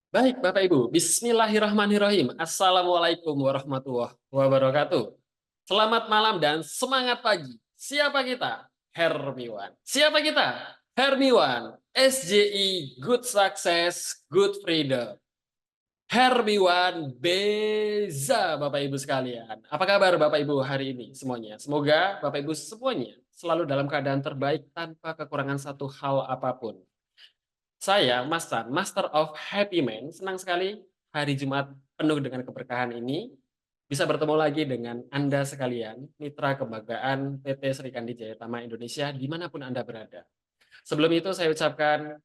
Baik, Bapak Ibu. Bismillahirrahmanirrahim. Assalamualaikum warahmatullahi wabarakatuh. Selamat malam dan semangat pagi. Siapa kita? Hermiwan. Siapa kita? Hermiwan. SJI Good Success, Good Freedom. Hermiwan Beza, Bapak Ibu sekalian. Apa kabar Bapak Ibu hari ini semuanya? Semoga Bapak Ibu semuanya selalu dalam keadaan terbaik tanpa kekurangan satu hal apapun. Saya, Mas Tan, Master of Happy Man, senang sekali hari Jumat penuh dengan keberkahan ini bisa bertemu lagi dengan Anda sekalian, mitra kebanggaan PT Serikandi Jayatama Indonesia dimanapun Anda berada. Sebelum itu saya ucapkan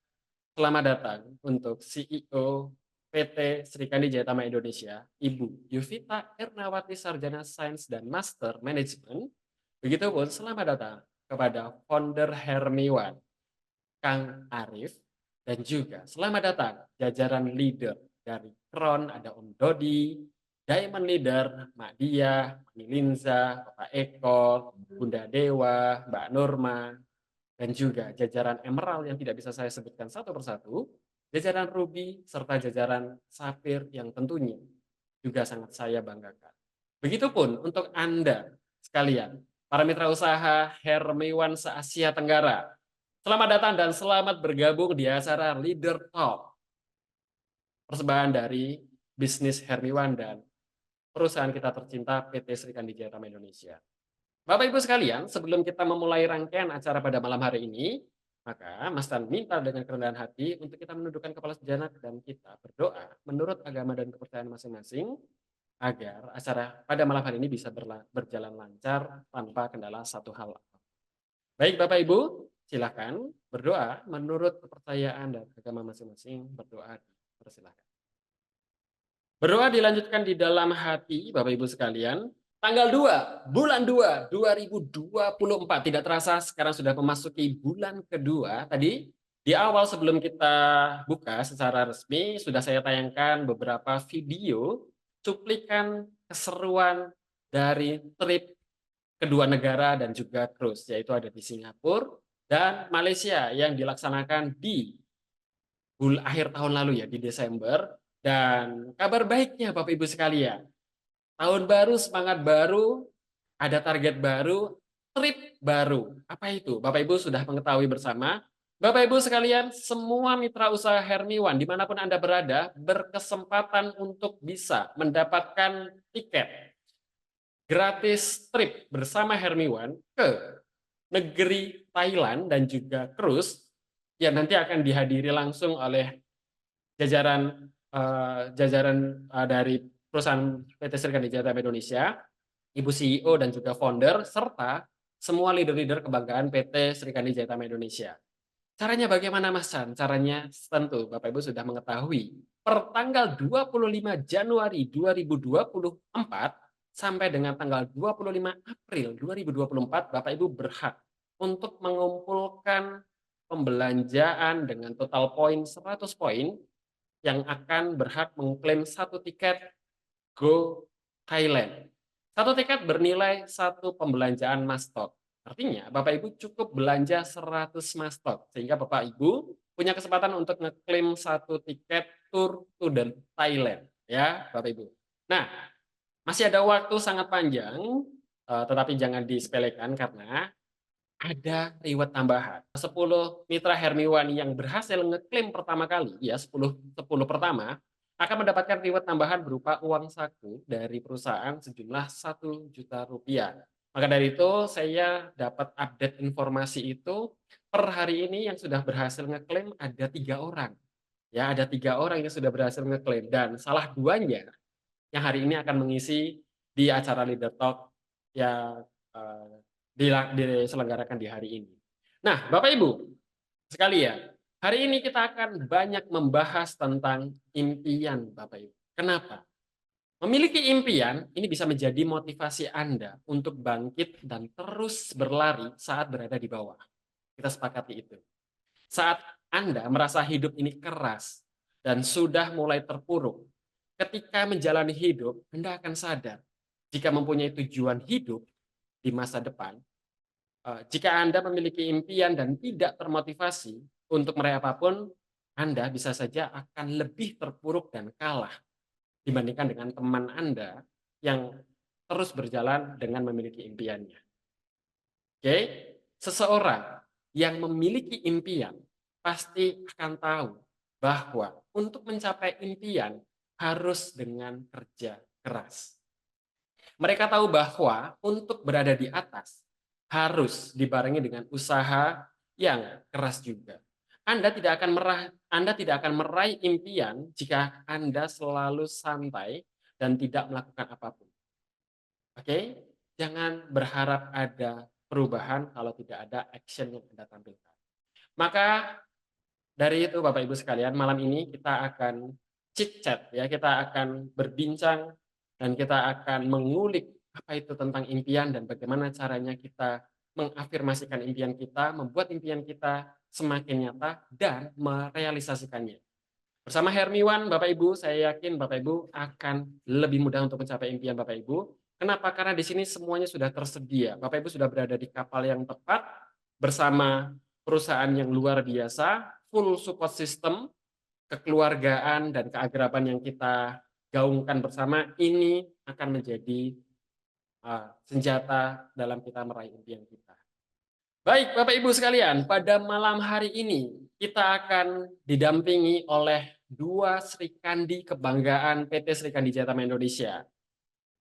selamat datang untuk CEO PT Serikandi Jayatama Indonesia, Ibu Yuvita Ernawati Sarjana Sains dan Master Management. Begitupun selamat datang kepada founder Hermiwan, Kang Arif, dan juga selamat datang jajaran leader dari Kron, ada Om Dodi, Diamond Leader, Mak Dia, Mami Linza, Bapak Eko, Bunda Dewa, Mbak Norma, dan juga jajaran Emerald yang tidak bisa saya sebutkan satu persatu, jajaran Ruby, serta jajaran Safir yang tentunya juga sangat saya banggakan. Begitupun untuk Anda sekalian, para mitra usaha Hermiwan se-Asia Tenggara. Selamat datang dan selamat bergabung di acara Leader Talk, persembahan dari bisnis Hermiwan dan perusahaan kita tercinta PT Serikandi Jayatama Indonesia. Bapak Ibu sekalian, sebelum kita memulai rangkaian acara pada malam hari ini, maka Mas Tan minta dengan kerendahan hati untuk kita menundukkan kepala sejenak dan kita berdoa menurut agama dan kepercayaan masing-masing agar acara pada malam hari ini bisa berjalan lancar tanpa kendala satu hal. Baik Bapak Ibu, silakan berdoa menurut kepercayaan dan agama masing-masing, berdoa dipersilakan. Berdoa dilanjutkan di dalam hati Bapak Ibu sekalian. Tanggal 2 bulan 2 2024, tidak terasa sekarang sudah memasuki bulan kedua. Tadi di awal sebelum kita buka secara resmi sudah saya tayangkan beberapa video cuplikan keseruan dari trip kedua negara dan juga cruise, yaitu ada di Singapura dan Malaysia yang dilaksanakan di akhir tahun lalu ya, di Desember. Dan kabar baiknya Bapak Ibu sekalian, tahun baru, semangat baru, ada target baru, trip baru. Apa itu? Bapak Ibu sudah mengetahui bersama. Bapak Ibu sekalian, semua mitra usaha Hermiwan dimanapun Anda berada berkesempatan untuk bisa mendapatkan tiket gratis trip bersama Hermiwan ke negeri Thailand dan juga cruise yang nanti akan dihadiri langsung oleh jajaran dari perusahaan PT Serikandi Jayatama Indonesia, Ibu CEO dan juga founder, serta semua leader-leader kebanggaan PT Serikandi Jayatama Indonesia. Caranya bagaimana Mas San? Caranya tentu Bapak Ibu sudah mengetahui. Per tanggal 25 Januari 2024 sampai dengan tanggal 25 April 2024, Bapak Ibu berhak untuk mengumpulkan pembelanjaan dengan total poin 100 poin yang akan berhak mengklaim satu tiket Go Thailand. Satu tiket bernilai satu pembelanjaan Mastok. Artinya Bapak Ibu cukup belanja 100 Mastok sehingga Bapak Ibu punya kesempatan untuk ngeklaim satu tiket tour to the Thailand ya Bapak Ibu. Nah, masih ada waktu sangat panjang, tetapi jangan disepelekan karena ada reward tambahan. 10 mitra Hermiwan yang berhasil ngeklaim pertama kali, ya 10 pertama, akan mendapatkan reward tambahan berupa uang saku dari perusahaan sejumlah 1 juta rupiah. Maka dari itu saya dapat update informasi itu per hari ini yang sudah berhasil ngeklaim ada 3 orang. Ya, ada 3 orang yang sudah berhasil ngeklaim dan salah duanya yang hari ini akan mengisi di acara Leader Talk yang diselenggarakan di hari ini. Nah, Bapak Ibu sekalian, hari ini kita akan banyak membahas tentang impian Bapak Ibu. Kenapa? Memiliki impian ini bisa menjadi motivasi Anda untuk bangkit dan terus berlari saat berada di bawah. Kita sepakati itu. Saat Anda merasa hidup ini keras dan sudah mulai terpuruk, ketika menjalani hidup, Anda akan sadar jika mempunyai tujuan hidup di masa depan. Jika Anda memiliki impian dan tidak termotivasi untuk meraih apapun, Anda bisa saja akan lebih terpuruk dan kalah dibandingkan dengan teman Anda yang terus berjalan dengan memiliki impiannya. Oke, seseorang yang memiliki impian pasti akan tahu bahwa untuk mencapai impian harus dengan kerja keras. Mereka tahu bahwa untuk berada di atas harus dibarengi dengan usaha yang keras juga. Anda tidak akan meraih impian jika Anda selalu santai dan tidak melakukan apapun. Oke, jangan berharap ada perubahan kalau tidak ada action yang Anda tampilkan. Maka dari itu Bapak Ibu sekalian, malam ini kita akan chit-chat ya, kita akan berbincang dan kita akan mengulik apa itu tentang impian dan bagaimana caranya kita mengafirmasikan impian kita, membuat impian kita semakin nyata dan merealisasikannya. Bersama Hermiwan, Bapak Ibu, saya yakin Bapak Ibu akan lebih mudah untuk mencapai impian Bapak Ibu. Kenapa? Karena di sini semuanya sudah tersedia. Bapak Ibu sudah berada di kapal yang tepat bersama perusahaan yang luar biasa, full support system, kekeluargaan dan keakraban yang kita gaungkan bersama ini akan menjadi senjata dalam kita meraih impian kita. Baik, Bapak Ibu sekalian, pada malam hari ini kita akan didampingi oleh dua Srikandi kebanggaan PT Srikandi Jatama Indonesia.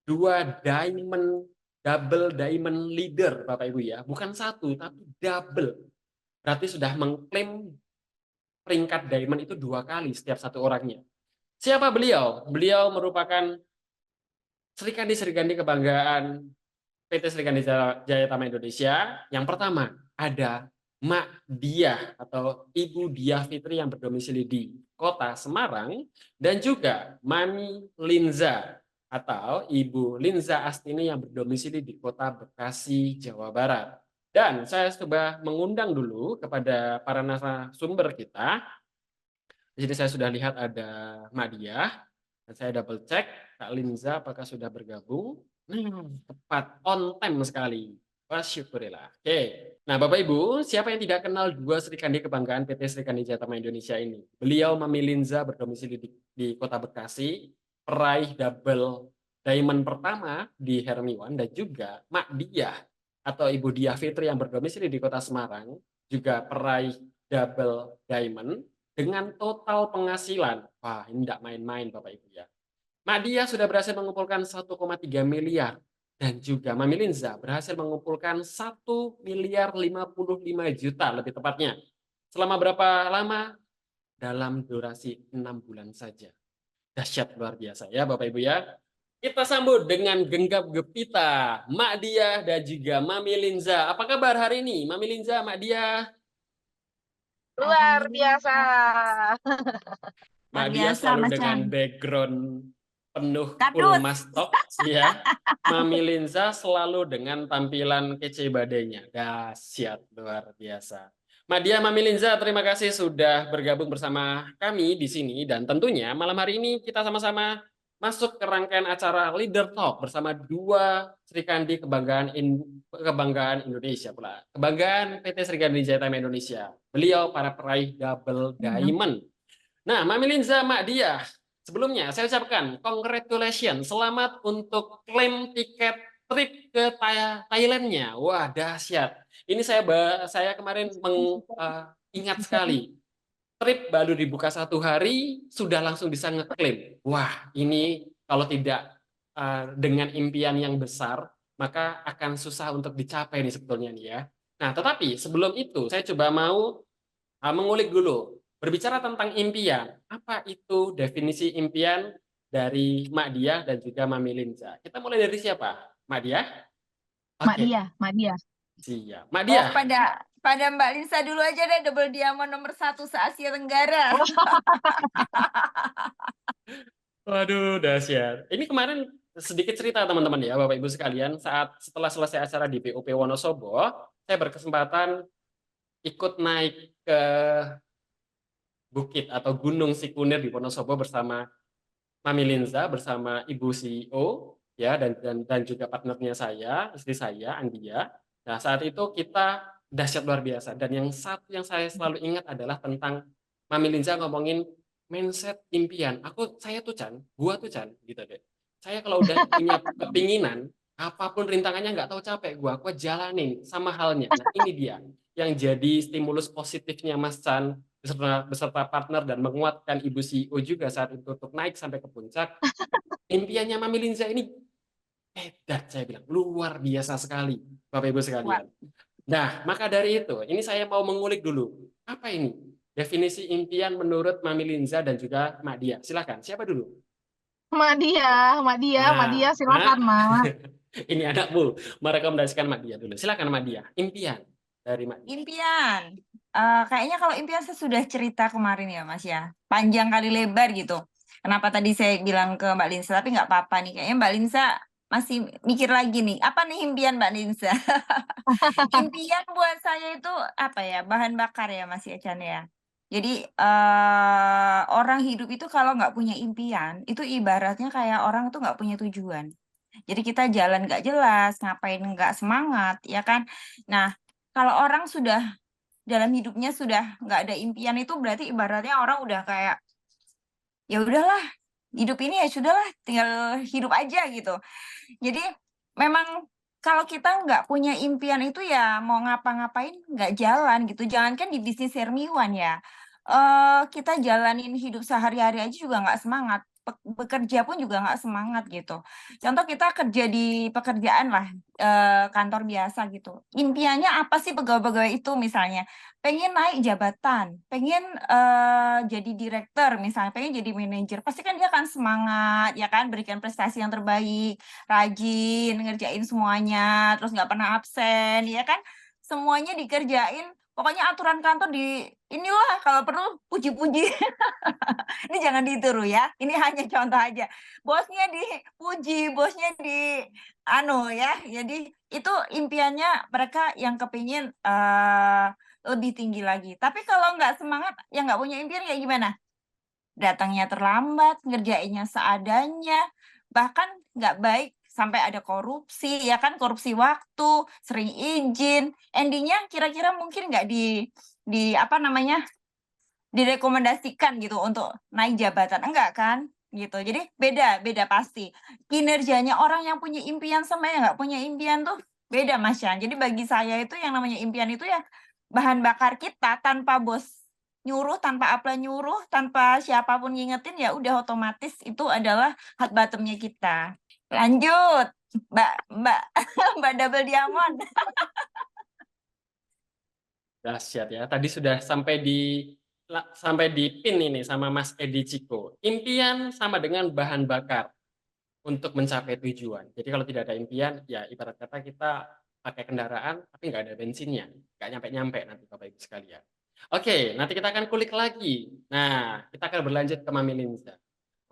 Dua double diamond leader, Bapak Ibu ya. Bukan satu, tapi double. Berarti sudah mengklaim peringkat diamond itu 2 kali setiap satu orangnya. Siapa beliau? Beliau merupakan Srikandi kebanggaan PT Srikandi Jayatama Indonesia. Yang pertama ada Mak Diah atau Ibu Diah Fitri yang berdomisili di Kota Semarang dan juga Mami Linza atau Ibu Linza Astini yang berdomisili di Kota Bekasi, Jawa Barat. Dan saya coba mengundang dulu kepada para narasumber kita. Di sini saya sudah lihat ada Mak Diah. Dan saya double check Kak Linza apakah sudah bergabung. Tepat on time sekali. Wah, syukurillah. Oke. Nah, Bapak Ibu, siapa yang tidak kenal dua Srikandi kebanggaan PT Srikandi Jatama Indonesia ini? Beliau Mami Linza berdomisili di Kota Bekasi, peraih double diamond pertama di Hermiwan dan juga Mak Diah atau Ibu Diah Fitri yang berdomisili di Kota Semarang, juga peraih double diamond dengan total penghasilan. Wah, ini tidak main-main Bapak Ibu ya. Mak Diah sudah berhasil mengumpulkan 1,3 miliar dan juga Mami Linza berhasil mengumpulkan 1 miliar 55 juta lebih tepatnya. Selama berapa lama? Dalam durasi 6 bulan saja. Dahsyat luar biasa ya Bapak Ibu ya. Kita sambut dengan genggam gempita Mak Diah dan juga Mami Linza. Apa kabar hari ini Mami Linza, Mak Diah? Luar biasa. Mak Luar Diah biasa, selalu Mas dengan Chan. background penuh full Kadut. mastok ya. Mami Linza selalu dengan tampilan kece badainya. Dahsyat luar biasa. Mak Diah, Mami Linza, terima kasih sudah bergabung bersama kami di sini dan tentunya malam hari ini kita sama-sama masuk ke rangkaian acara Leader Talk bersama dua Srikandi kebanggaan Indonesia pula. Kebanggaan PT Srikandi Jayatama Indonesia. Beliau para peraih double diamond. Nah, Mami Linza, Mak Diah, sebelumnya saya ucapkan congratulations, selamat untuk klaim tiket trip ke Thailandnya. Wah, dahsyat. Ini saya kemarin ingat sekali, trip baru dibuka 1 hari sudah langsung bisa ngeklaim. Wah, ini kalau tidak dengan impian yang besar, maka akan susah untuk dicapai nih sebetulnya nih ya. Nah, tetapi sebelum itu saya coba mau mengulik dulu. Berbicara tentang impian, apa itu definisi impian dari Mak Diah dan juga Mami Linza? Kita mulai dari siapa? Mak Diah? Mak Oke, Diah, Mak Diah. siap. Mak Oh, Diah. pada Mbak Linsa dulu aja deh, double diamond nomor 1 se-Asia Tenggara. Waduh, dahsyat. Ini kemarin sedikit cerita teman-teman ya, Bapak Ibu sekalian, setelah selesai acara di BUP Wonosobo, saya berkesempatan ikut naik ke bukit atau Gunung Sikunir di Wonosobo bersama Mami Linza bersama Ibu CEO ya dan juga partnernya saya, istri saya Andia. Nah, saat itu kita dahsyat luar biasa dan yang satu yang saya selalu ingat adalah tentang Mami Linza ngomongin mindset impian. Saya tuh Chan, gua tuh Chan, gitu deh. Saya kalau udah punya kepinginan, apapun rintangannya nggak tahu capek gua jalanin sama halnya. Nah, ini dia yang jadi stimulus positifnya Mas Chan beserta partner dan menguatkan Ibu CEO juga saat itu untuk naik sampai ke puncak. Impiannya Mami Linza ini hebat, saya bilang luar biasa sekali, Bapak Ibu Wah, sekalian. Nah, maka dari itu, ini saya mau mengulik dulu. Apa ini? Definisi impian menurut Mami Linza dan juga Mak Dia. Silakan, siapa dulu? Mak Dia, Nah, silakan Mas. ini anakmu merekomendasikan Mak Dia dulu. Silakan Mak Dia. Impian dari Mak Dia. impian. Kayaknya kalau impian saya sudah cerita kemarin ya Mas ya. Panjang kali lebar gitu. Kenapa tadi saya bilang ke Mbak Linsa, tapi nggak apa-apa nih. Kayaknya Mbak Linsa masih mikir lagi nih. Apa nih impian Mbak Linsa? Impian buat saya itu apa ya? Bahan bakar ya Mas ya Chan ya. Jadi orang hidup itu kalau nggak punya impian, itu ibaratnya kayak orang tuh nggak punya tujuan. Jadi kita jalan nggak jelas, ngapain nggak semangat, ya kan? Nah, kalau orang sudah dalam hidupnya sudah nggak ada impian itu berarti ibaratnya orang udah kayak ya udahlah, hidup ini ya sudahlah, tinggal hidup aja gitu. Jadi memang kalau kita nggak punya impian itu ya mau ngapa-ngapain nggak jalan gitu. Jangankan di bisnis Hermiwan ya, kita jalanin hidup sehari-hari aja juga nggak semangat. Bekerja pun juga nggak semangat gitu. Contoh kita kerja di pekerjaan lah, kantor biasa gitu. Impiannya apa sih pegawai-pegawai itu misalnya? Pengen naik jabatan, pengen jadi direktur misalnya, pengen jadi manajer. Pasti kan dia akan semangat, ya kan, berikan prestasi yang terbaik, rajin, ngerjain semuanya, terus nggak pernah absen, ya kan? Semuanya dikerjain. Pokoknya aturan kantor inilah kalau perlu puji-puji. Ini jangan ditiru ya. Ini hanya contoh aja. Bosnya dipuji, bosnya ya. Jadi itu impiannya mereka yang kepingin lebih tinggi lagi. Tapi kalau nggak semangat, yang nggak punya impian kayak gimana? Datangnya terlambat, ngerjainnya seadanya, bahkan nggak baik sampai ada korupsi, ya kan, korupsi waktu, sering izin, endingnya kira-kira mungkin nggak di apa namanya direkomendasikan gitu untuk naik jabatan, enggak kan? Gitu. Jadi beda pasti. Kinerjanya orang yang punya impian sama yang nggak punya impian tuh beda Mas Yan. Jadi bagi saya itu yang namanya impian itu ya bahan bakar kita tanpa bos nyuruh, tanpa apa nyuruh, tanpa siapapun ngingetin ya udah otomatis itu adalah hot bottom-nya kita. Lanjut, Mbak Mbak Double Diamond. Dahsyat ya. Tadi sudah sampai di pin ini sama Mas Edi Ciko. Impian sama dengan bahan bakar untuk mencapai tujuan. Jadi kalau tidak ada impian, ya ibarat kata kita pakai kendaraan tapi nggak ada bensinnya, nggak nyampe-nyampe nanti Bapak Ibu sekalian. Oke, nanti kita akan kulik lagi. Nah, kita akan berlanjut ke Mami Linza.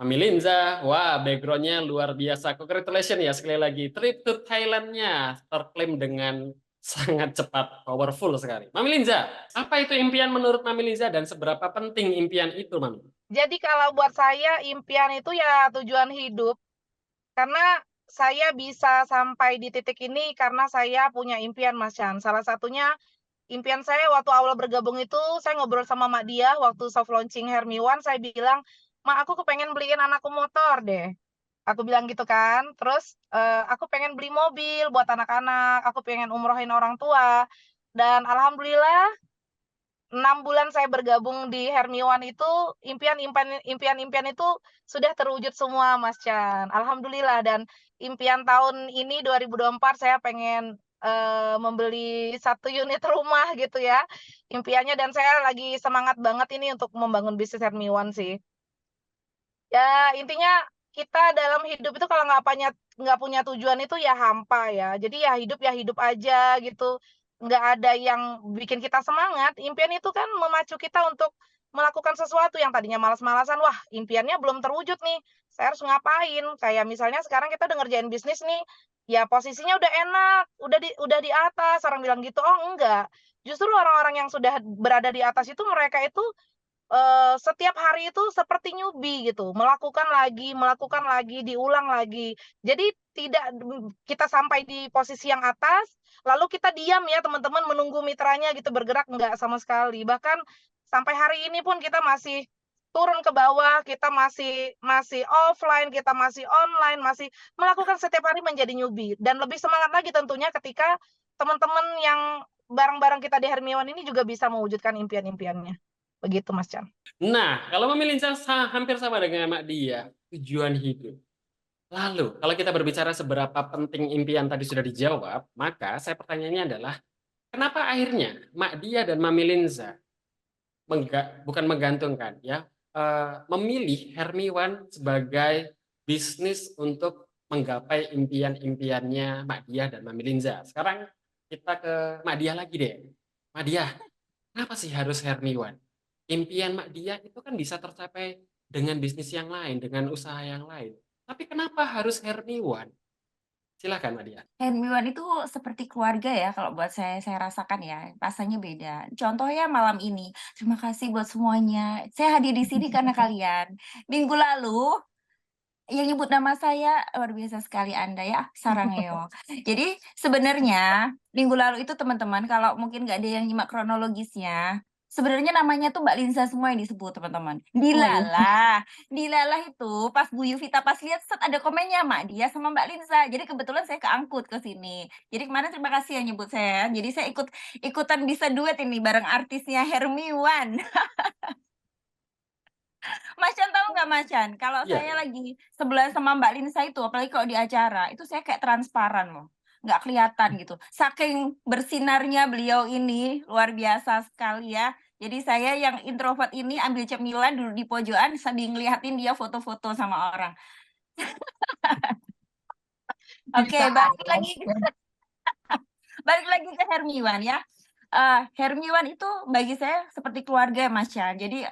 Mami Linza, wah background-nya luar biasa. Congratulations ya sekali lagi. Trip to Thailand-nya terklaim dengan sangat cepat, powerful sekali. Mami Linza, apa itu impian menurut Mami Linza dan seberapa penting impian itu, Mami? Jadi kalau buat saya impian itu ya tujuan hidup. Karena saya bisa sampai di titik ini karena saya punya impian Mas Chan. Salah satunya impian saya waktu awal bergabung itu saya ngobrol sama Mak Dia waktu soft launching Hermiwan, saya bilang, "Mak, aku kepengen beliin anakku motor deh." Aku bilang gitu kan. Terus aku pengen beli mobil buat anak-anak, aku pengen umrohin orang tua. Dan alhamdulillah 6 bulan saya bergabung di Hermiwan itu, impian-impian itu sudah terwujud semua, Mas Chan. Alhamdulillah, dan impian tahun ini 2024 saya pengen membeli 1 unit rumah gitu ya, impiannya, dan saya lagi semangat banget ini untuk membangun bisnis Hermiwan sih. Ya, intinya kita dalam hidup itu kalau nggak punya tujuan itu ya hampa ya. Jadi ya hidup aja gitu. Nggak ada yang bikin kita semangat. Impian itu kan memacu kita untuk melakukan sesuatu yang tadinya malas-malasan. Wah, impiannya belum terwujud nih. Saya harus ngapain? Kayak misalnya sekarang kita udah ngerjain bisnis nih. Ya posisinya udah enak, udah di atas. Orang bilang gitu. Oh, enggak. Justru orang-orang yang sudah berada di atas itu mereka itu setiap hari itu seperti newbie gitu, melakukan lagi, diulang lagi. Jadi tidak kita sampai di posisi yang atas, lalu kita diam ya teman-teman menunggu mitranya gitu bergerak, enggak sama sekali. Bahkan Sampai hari ini pun kita masih turun ke bawah, kita masih offline, kita masih online, masih melakukan setiap hari menjadi newbie. Dan lebih semangat lagi tentunya ketika teman-teman yang bareng-bareng kita di Hermiwan ini juga bisa mewujudkan impian-impiannya. Begitu, Mas Chan. Nah, kalau memilih hampir sama dengan Mak Dia, tujuan hidup. Lalu, kalau kita berbicara seberapa penting impian tadi sudah dijawab, maka saya pertanyaannya adalah, kenapa akhirnya Mak Dia dan Mami Linza bukan menggantungkan, ya, memilih Hermiwan sebagai bisnis untuk menggapai impian-impiannya Mak Dia dan Mami Linza? Sekarang kita ke Mak Dia lagi deh. Mak Dia, kenapa sih harus Hermiwan? Impian Mak Dia itu kan bisa tercapai dengan bisnis yang lain, dengan usaha yang lain. Tapi kenapa harus Hermiwan? Silakan Mak Dia. Hermiwan itu seperti keluarga ya kalau buat saya rasakan ya, rasanya beda. Contohnya malam ini, terima kasih buat semuanya. Saya hadir di sini karena kalian. Minggu lalu yang nyebut nama saya luar biasa sekali Anda ya, Sarangeo. Jadi sebenarnya minggu lalu itu teman-teman kalau mungkin nggak ada yang nyimak kronologisnya, sebenarnya namanya tuh Mbak Linza semua yang disebut teman-teman. Dilalah itu pas Bu Yuvita pas lihat set ada komennya Mak Dia sama Mbak Linza. Jadi kebetulan saya keangkut ke sini. Jadi kemarin terima kasih yang nyebut saya. Jadi saya ikutan bisa duet ini bareng artisnya Hermiwan. Mas Chan tahu nggak Mas Chan? Kalau Iya. saya lagi sebelah sama Mbak Linsa itu, apalagi kalau di acara, itu saya kayak transparan loh. Nggak kelihatan gitu. Saking bersinarnya beliau ini, luar biasa sekali ya. Jadi saya yang introvert ini ambil cemilan dulu di pojokan sambil ngeliatin dia foto-foto sama orang. Oke, Bisa balik lagi ke Hermiwan ya. Hermiwan itu bagi saya seperti keluarga ya Mas Chan. Jadi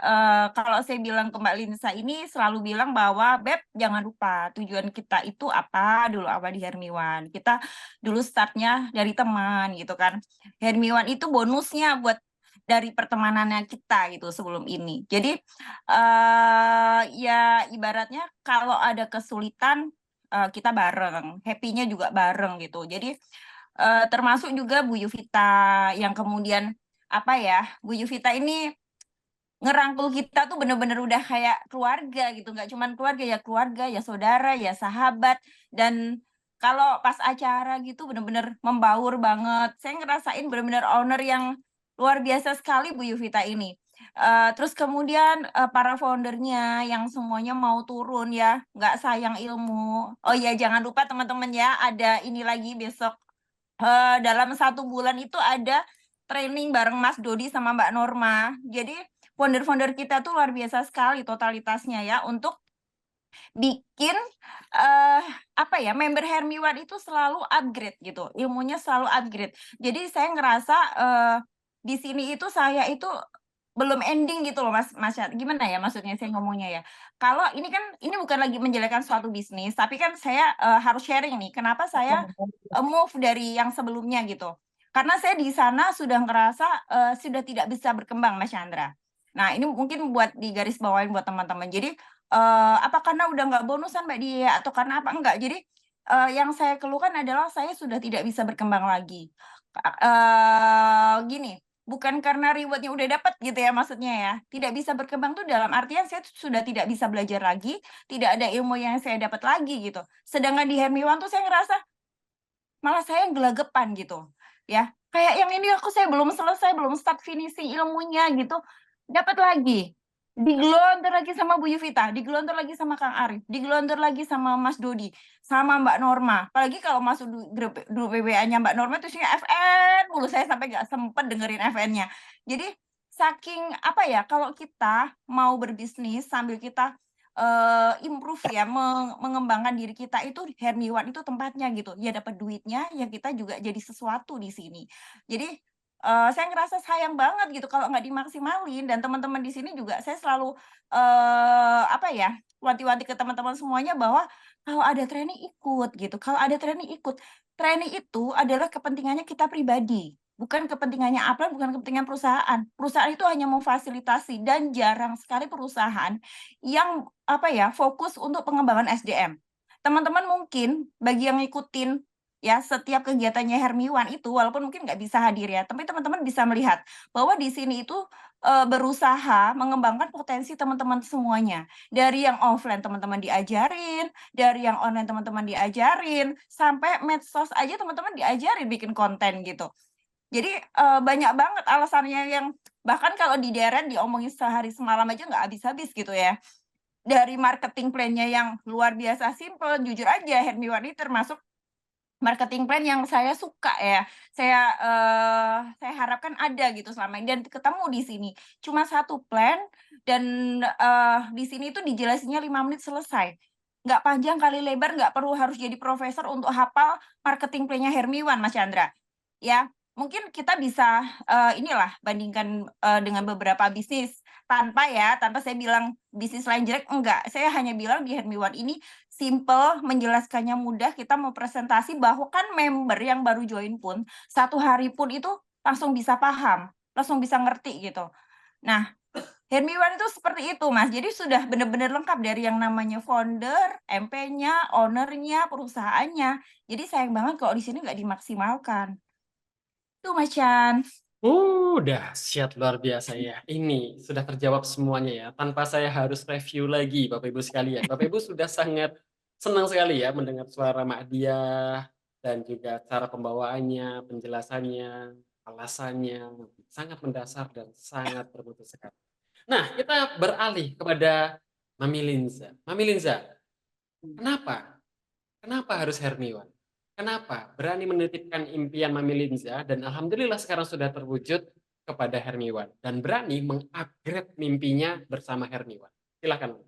kalau saya bilang ke Mbak Linsa ini selalu bilang bahwa Beb jangan lupa tujuan kita itu apa dulu apa di Hermiwan. Kita dulu startnya dari teman gitu kan. Hermiwan itu bonusnya buat dari pertemanannya kita gitu sebelum ini. Jadi ya ibaratnya kalau ada kesulitan kita bareng, happy-nya juga bareng gitu. Jadi termasuk juga Bu Yuvita yang kemudian apa ya, Bu Yuvita ini ngerangkul kita tuh bener-bener udah kayak keluarga gitu, nggak cuman keluarga, ya saudara, ya sahabat, dan kalau pas acara gitu bener-bener membaur banget. Saya ngerasain bener-bener owner yang luar biasa sekali Bu Yuvita ini. Terus kemudian para foundernya yang semuanya mau turun ya, nggak sayang ilmu. Oh ya jangan lupa teman-teman ya, ada ini lagi besok dalam 1 bulan itu ada training bareng Mas Dodi sama Mbak Norma. Jadi founder-founder kita tuh luar biasa sekali totalitasnya ya untuk bikin apa ya, member Hermiwan itu selalu upgrade gitu, ilmunya selalu upgrade. Jadi saya ngerasa di sini itu saya itu belum ending gitu loh Mas Chan. Gimana ya maksudnya saya ngomongnya ya. Kalau ini kan ini bukan lagi menjelekkan suatu bisnis, tapi kan saya harus sharing nih kenapa saya move dari yang sebelumnya gitu. Karena saya di sana sudah ngerasa sudah tidak bisa berkembang Mas Chandra. Nah, ini mungkin buat digaris bawain buat teman-teman. Jadi apa karena udah nggak bonusan Mbak Dia atau karena apa enggak. Jadi yang saya keluhkan adalah saya sudah tidak bisa berkembang lagi. Gini, bukan karena reward-nya udah dapat gitu ya maksudnya ya. Tidak bisa berkembang tuh dalam artian saya sudah tidak bisa belajar lagi, tidak ada ilmu yang saya dapat lagi gitu. Sedangkan di Hermiwan tuh saya ngerasa malah saya gelagapan gitu. Ya, kayak yang ini saya belum selesai, belum start finishing ilmunya gitu. Dapat lagi. Digelontor lagi sama Bu Yuvita, digelontor lagi sama Kang Arif, digelontor lagi sama Mas Dodi, sama Mbak Norma. Apalagi kalau masuk grup WA-nya Mbak Norma itu isinya FN mulu, saya sampai nggak sempet dengerin FN-nya. Jadi saking apa ya, kalau kita mau berbisnis sambil kita improve ya, mengembangkan diri kita itu Hermiwan itu tempatnya gitu. Ya dapat duitnya, ya kita juga jadi sesuatu di sini. Jadi saya ngerasa sayang banget gitu kalau nggak dimaksimalin, dan teman-teman di sini juga saya selalu apa ya, wanti-wanti ke teman-teman semuanya bahwa kalau ada training ikut gitu, kalau ada training ikut. Training itu adalah kepentingannya kita pribadi, bukan kepentingannya apa, bukan kepentingan perusahaan. Perusahaan itu hanya memfasilitasi dan jarang sekali perusahaan yang apa ya, fokus untuk pengembangan SDM. Teman-teman mungkin bagi yang ngikutin ya setiap kegiatannya Hermiwan itu walaupun mungkin nggak bisa hadir ya, tapi teman-teman bisa melihat bahwa di sini itu, berusaha mengembangkan potensi teman-teman semuanya. Dari yang offline teman-teman diajarin, dari yang online teman-teman diajarin, sampai medsos aja teman-teman diajarin bikin konten gitu. Jadi, banyak banget alasannya yang bahkan kalau dideret diomongin sehari semalam aja nggak habis-habis gitu ya. Dari marketing plan-nya yang luar biasa simpel, jujur aja Hermiwan ini termasuk marketing plan yang saya suka ya. Saya harapkan ada gitu selama ini dan ketemu di sini. Cuma satu plan dan, di sini tuh dijelasinnya 5 menit selesai. Nggak panjang kali lebar, nggak perlu harus jadi profesor untuk hafal marketing plan-nya Hermiwan, Mas Chandra. Ya, mungkin kita bisa, inilah bandingkan, dengan beberapa bisnis tanpa saya bilang bisnis lain jelek, enggak. Saya hanya bilang di Hermiwan ini simple, menjelaskannya mudah, kita mau presentasi bahwa kan member yang baru join pun, 1 hari pun itu langsung bisa paham, langsung bisa ngerti gitu. Nah, Hermiwan itu seperti itu, Mas. Jadi sudah benar-benar lengkap dari yang namanya founder, MP-nya, owner-nya, perusahaannya. Jadi sayang banget kalau di sini nggak dimaksimalkan. Itu Mas Chan. Dahsyat luar biasa ya. Ini sudah terjawab semuanya ya, tanpa saya harus review lagi Bapak Ibu sekalian. Bapak Ibu sudah sangat senang sekali ya mendengar suara Mak Diah dan juga cara pembawaannya, penjelasannya, alasannya sangat mendasar dan sangat bermutu sekali. Nah, kita beralih kepada Mami Linza. Mami Linza, kenapa? Kenapa harus Hermiwan? Kenapa berani menitipkan impian Mami Linza dan alhamdulillah sekarang sudah terwujud kepada Hermiwan dan berani mengupgrade mimpinya bersama Hermiwan. Silakan.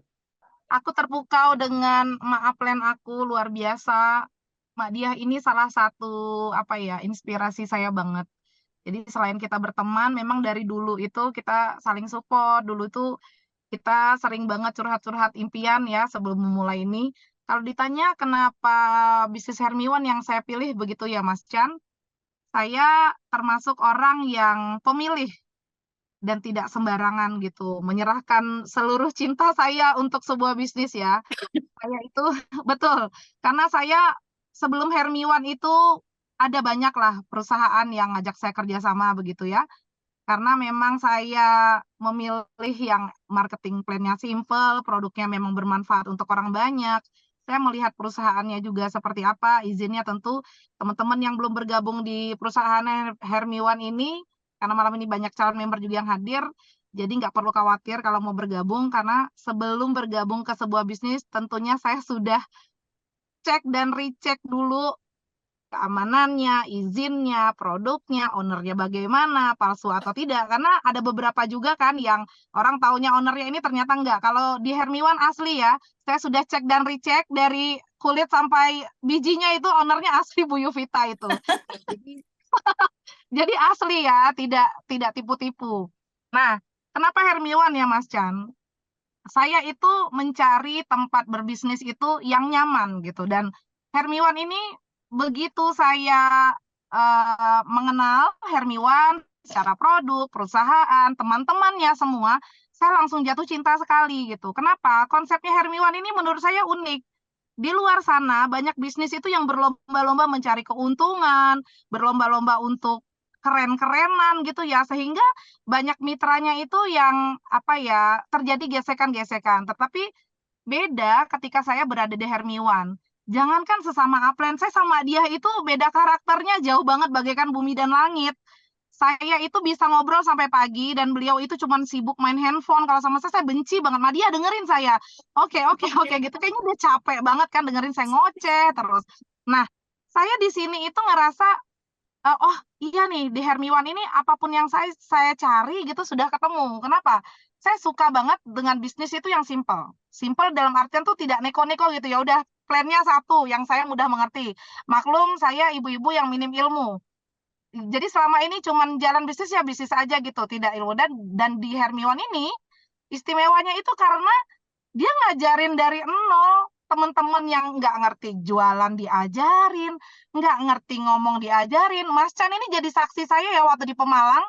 Aku terpukau dengan plan aku luar biasa. Mak Diah ini salah satu inspirasi saya banget. Jadi selain kita berteman, memang dari dulu itu kita saling support. Dulu tuh kita sering banget curhat-curhat impian ya sebelum memulai ini. Kalau ditanya kenapa bisnis Hermiwan yang saya pilih begitu ya Mas Chan, saya termasuk orang yang pemilih dan tidak sembarangan gitu, menyerahkan seluruh cinta saya untuk sebuah bisnis ya. Saya itu betul, karena saya sebelum Hermiwan itu ada banyaklah perusahaan yang ngajak saya kerjasama begitu ya. Karena memang saya memilih yang marketing plan-nya simple, produknya memang bermanfaat untuk orang banyak. Saya melihat perusahaannya juga seperti apa, izinnya tentu teman-teman yang belum bergabung di perusahaan Hermiwan ini, karena malam ini banyak calon member juga yang hadir, jadi nggak perlu khawatir kalau mau bergabung, karena sebelum bergabung ke sebuah bisnis, tentunya saya sudah cek dan recheck dulu keamanannya, izinnya, produknya, ownernya bagaimana, palsu atau tidak. Karena ada beberapa juga kan yang orang taunya ownernya ini ternyata enggak. Kalau di Hermiwan asli ya, saya sudah cek dan recheck dari kulit sampai bijinya itu ownernya asli Bu Yuvita itu. Jadi asli ya, tidak tipu-tipu. Nah, kenapa Hermiwan ya Mas Chan? Saya itu mencari tempat berbisnis itu yang nyaman gitu dan Hermiwan ini begitu saya mengenal Hermiwan secara produk, perusahaan, teman-temannya semua, saya langsung jatuh cinta sekali gitu. Kenapa? Konsepnya Hermiwan ini menurut saya unik. Di luar sana banyak bisnis itu yang berlomba-lomba mencari keuntungan, berlomba-lomba untuk keren-kerenan gitu ya, sehingga banyak mitranya itu yang terjadi gesekan-gesekan. Tetapi beda ketika saya berada di Hermiwan. Jangankan sesama upline, saya sama dia itu beda karakternya jauh banget bagaikan bumi dan langit. Saya itu bisa ngobrol sampai pagi dan beliau itu cuma sibuk main handphone. Kalau sama saya benci banget. Dia dengerin saya. Oke gitu. Kayaknya dia capek banget kan dengerin saya ngoceh terus. Nah, saya di sini itu ngerasa oh iya nih di Hermiwan ini apapun yang saya cari gitu sudah ketemu. Kenapa? Saya suka banget dengan bisnis itu yang simple. Simple dalam artian tuh tidak neko-neko gitu ya. Udah plannya satu yang saya mudah mengerti. Maklum saya ibu-ibu yang minim ilmu. Jadi selama ini cuman jalan bisnis ya bisnis aja gitu, tidak ilmu dan di Hermiwan ini istimewanya itu karena dia ngajarin dari nol, teman-teman yang nggak ngerti jualan diajarin, nggak ngerti ngomong diajarin. Mas Chan ini jadi saksi saya ya waktu di Pemalang,